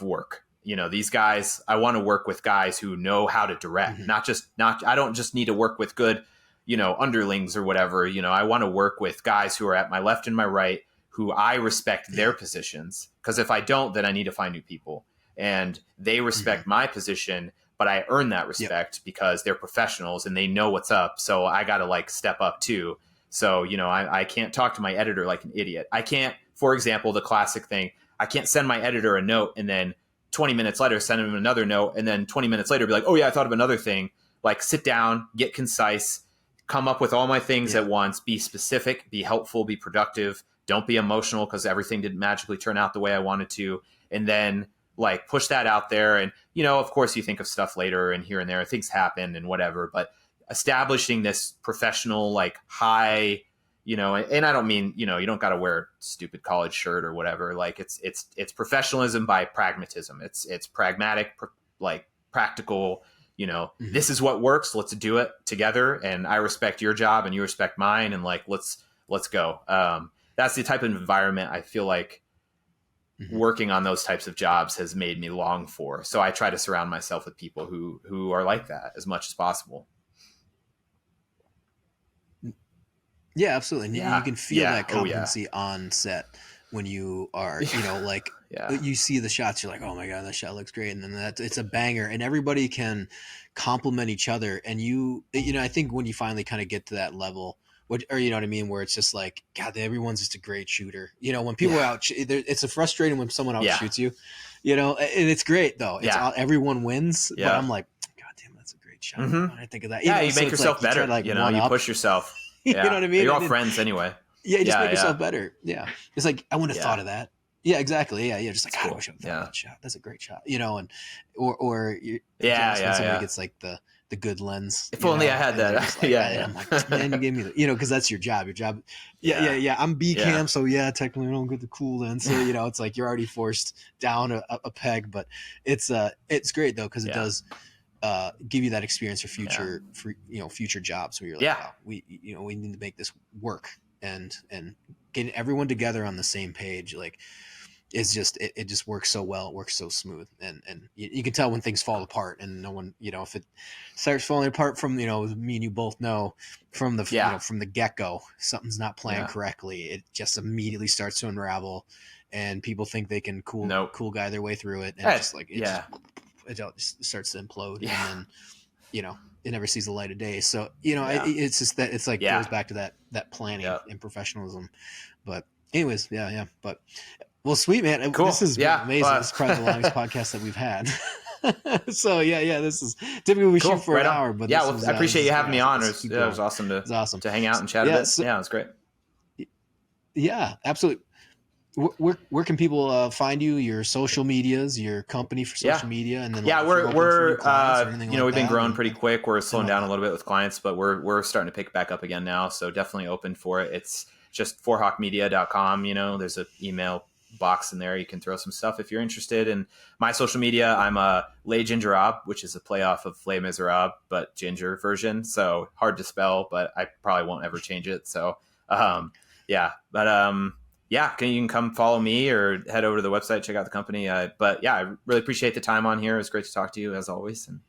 work. These guys, I want to work with guys who know how to direct, I don't just need to work with good, underlings or whatever. I want to work with guys who are at my left and my right, who I respect their positions. Because if I don't, then I need to find new people. And they respect my position, but I earn that respect because they're professionals and they know what's up. So I got to like step up too. So, I can't talk to my editor like an idiot. I can't, for example, the classic thing, I can't send my editor a note and then 20 minutes later send him another note. And then 20 minutes later be like, oh yeah, I thought of another thing. Like sit down, get concise, come up with all my things at once, be specific, be helpful, be productive. Don't be emotional because everything didn't magically turn out the way I wanted to. And then like push that out there. And, of course you think of stuff later and here and there, things happen and whatever, but establishing this professional, like high, and I don't mean, you don't got to wear a stupid college shirt or whatever. Like it's professionalism by pragmatism. It's pragmatic, like practical, this is what works. Let's do it together. And I respect your job and you respect mine. And like, let's go. That's the type of environment I feel like working on those types of jobs has made me long for. So I try to surround myself with people who are like that as much as possible. Yeah, absolutely. And you can feel that competency on set when you are, like you see the shots, you're like, oh my God, that shot looks great. And then it's a banger and everybody can compliment each other. And I think when you finally kind of get to that level, or you know what I mean, where it's just like, God, everyone's just a great shooter. When people are it's a frustrating when someone outshoots you, and it's great though. It's everyone wins, but I'm like, God damn, that's a great shot. Why did I think of that? You make yourself better. You push yourself. You know what I mean? You're all friends anyway. Yeah, just make yourself better. Yeah, it's like I wouldn't have thought of that. Yeah, exactly. Yeah, just like God, I wish I would have thought of that shot. That's a great shot. And or somebody gets like the good lens. If only I had that. Like, I'm like, man, you gave me the, because that's your job. Your job. Yeah. I'm B cam, so technically I don't get the cool lens. So it's like you're already forced down a peg, but it's great though because it does give you that experience for future jobs where you're like, wow, we need to make this work and getting everyone together on the same page. Like is just it just works so well. It works so smooth, and you can tell when things fall apart, and no one, if it starts falling apart from, me and you both know from the Yeah. from the get go, something's not planned Yeah. correctly. It just immediately starts to unravel, and people think they can Nope. cool guy their way through it, and Hey, just like yeah. it just starts to implode, and Yeah. then it never sees the light of day. So Yeah. it's just that it's like goes Yeah. back to that planning Yep. and professionalism. But anyways, yeah. But well, sweet man, this Cool. has been Yeah. amazing. This is probably the longest podcast that we've had. So yeah, this is typically we shoot Cool. for Right an on. hour, but Yeah. this Well, was I appreciate you having me on. let's keep It going. was awesome It's awesome. to hang out and chat a Yeah, bit. Yeah, it was great. yeah, absolutely. Where can people find you? Your social medias, your company for Yeah. social media, and then Yeah, if you're open for new clients or anything like we've been that, growing and pretty quick. We're slowing all down a that. little bit with clients, but we're starting to pick back up again now. So definitely open for it. It's just forhawkmedia.com. There's an email box in there. You can throw some stuff if you're interested. And my social media, I'm a Les Gingerab, which is a play off of Les Miserables, but ginger version. So hard to spell, but I probably won't ever change it. So yeah, but yeah, you can come follow me or head over to the website, check out the company. But yeah, I really appreciate the time on here. It was great to talk to you as always. And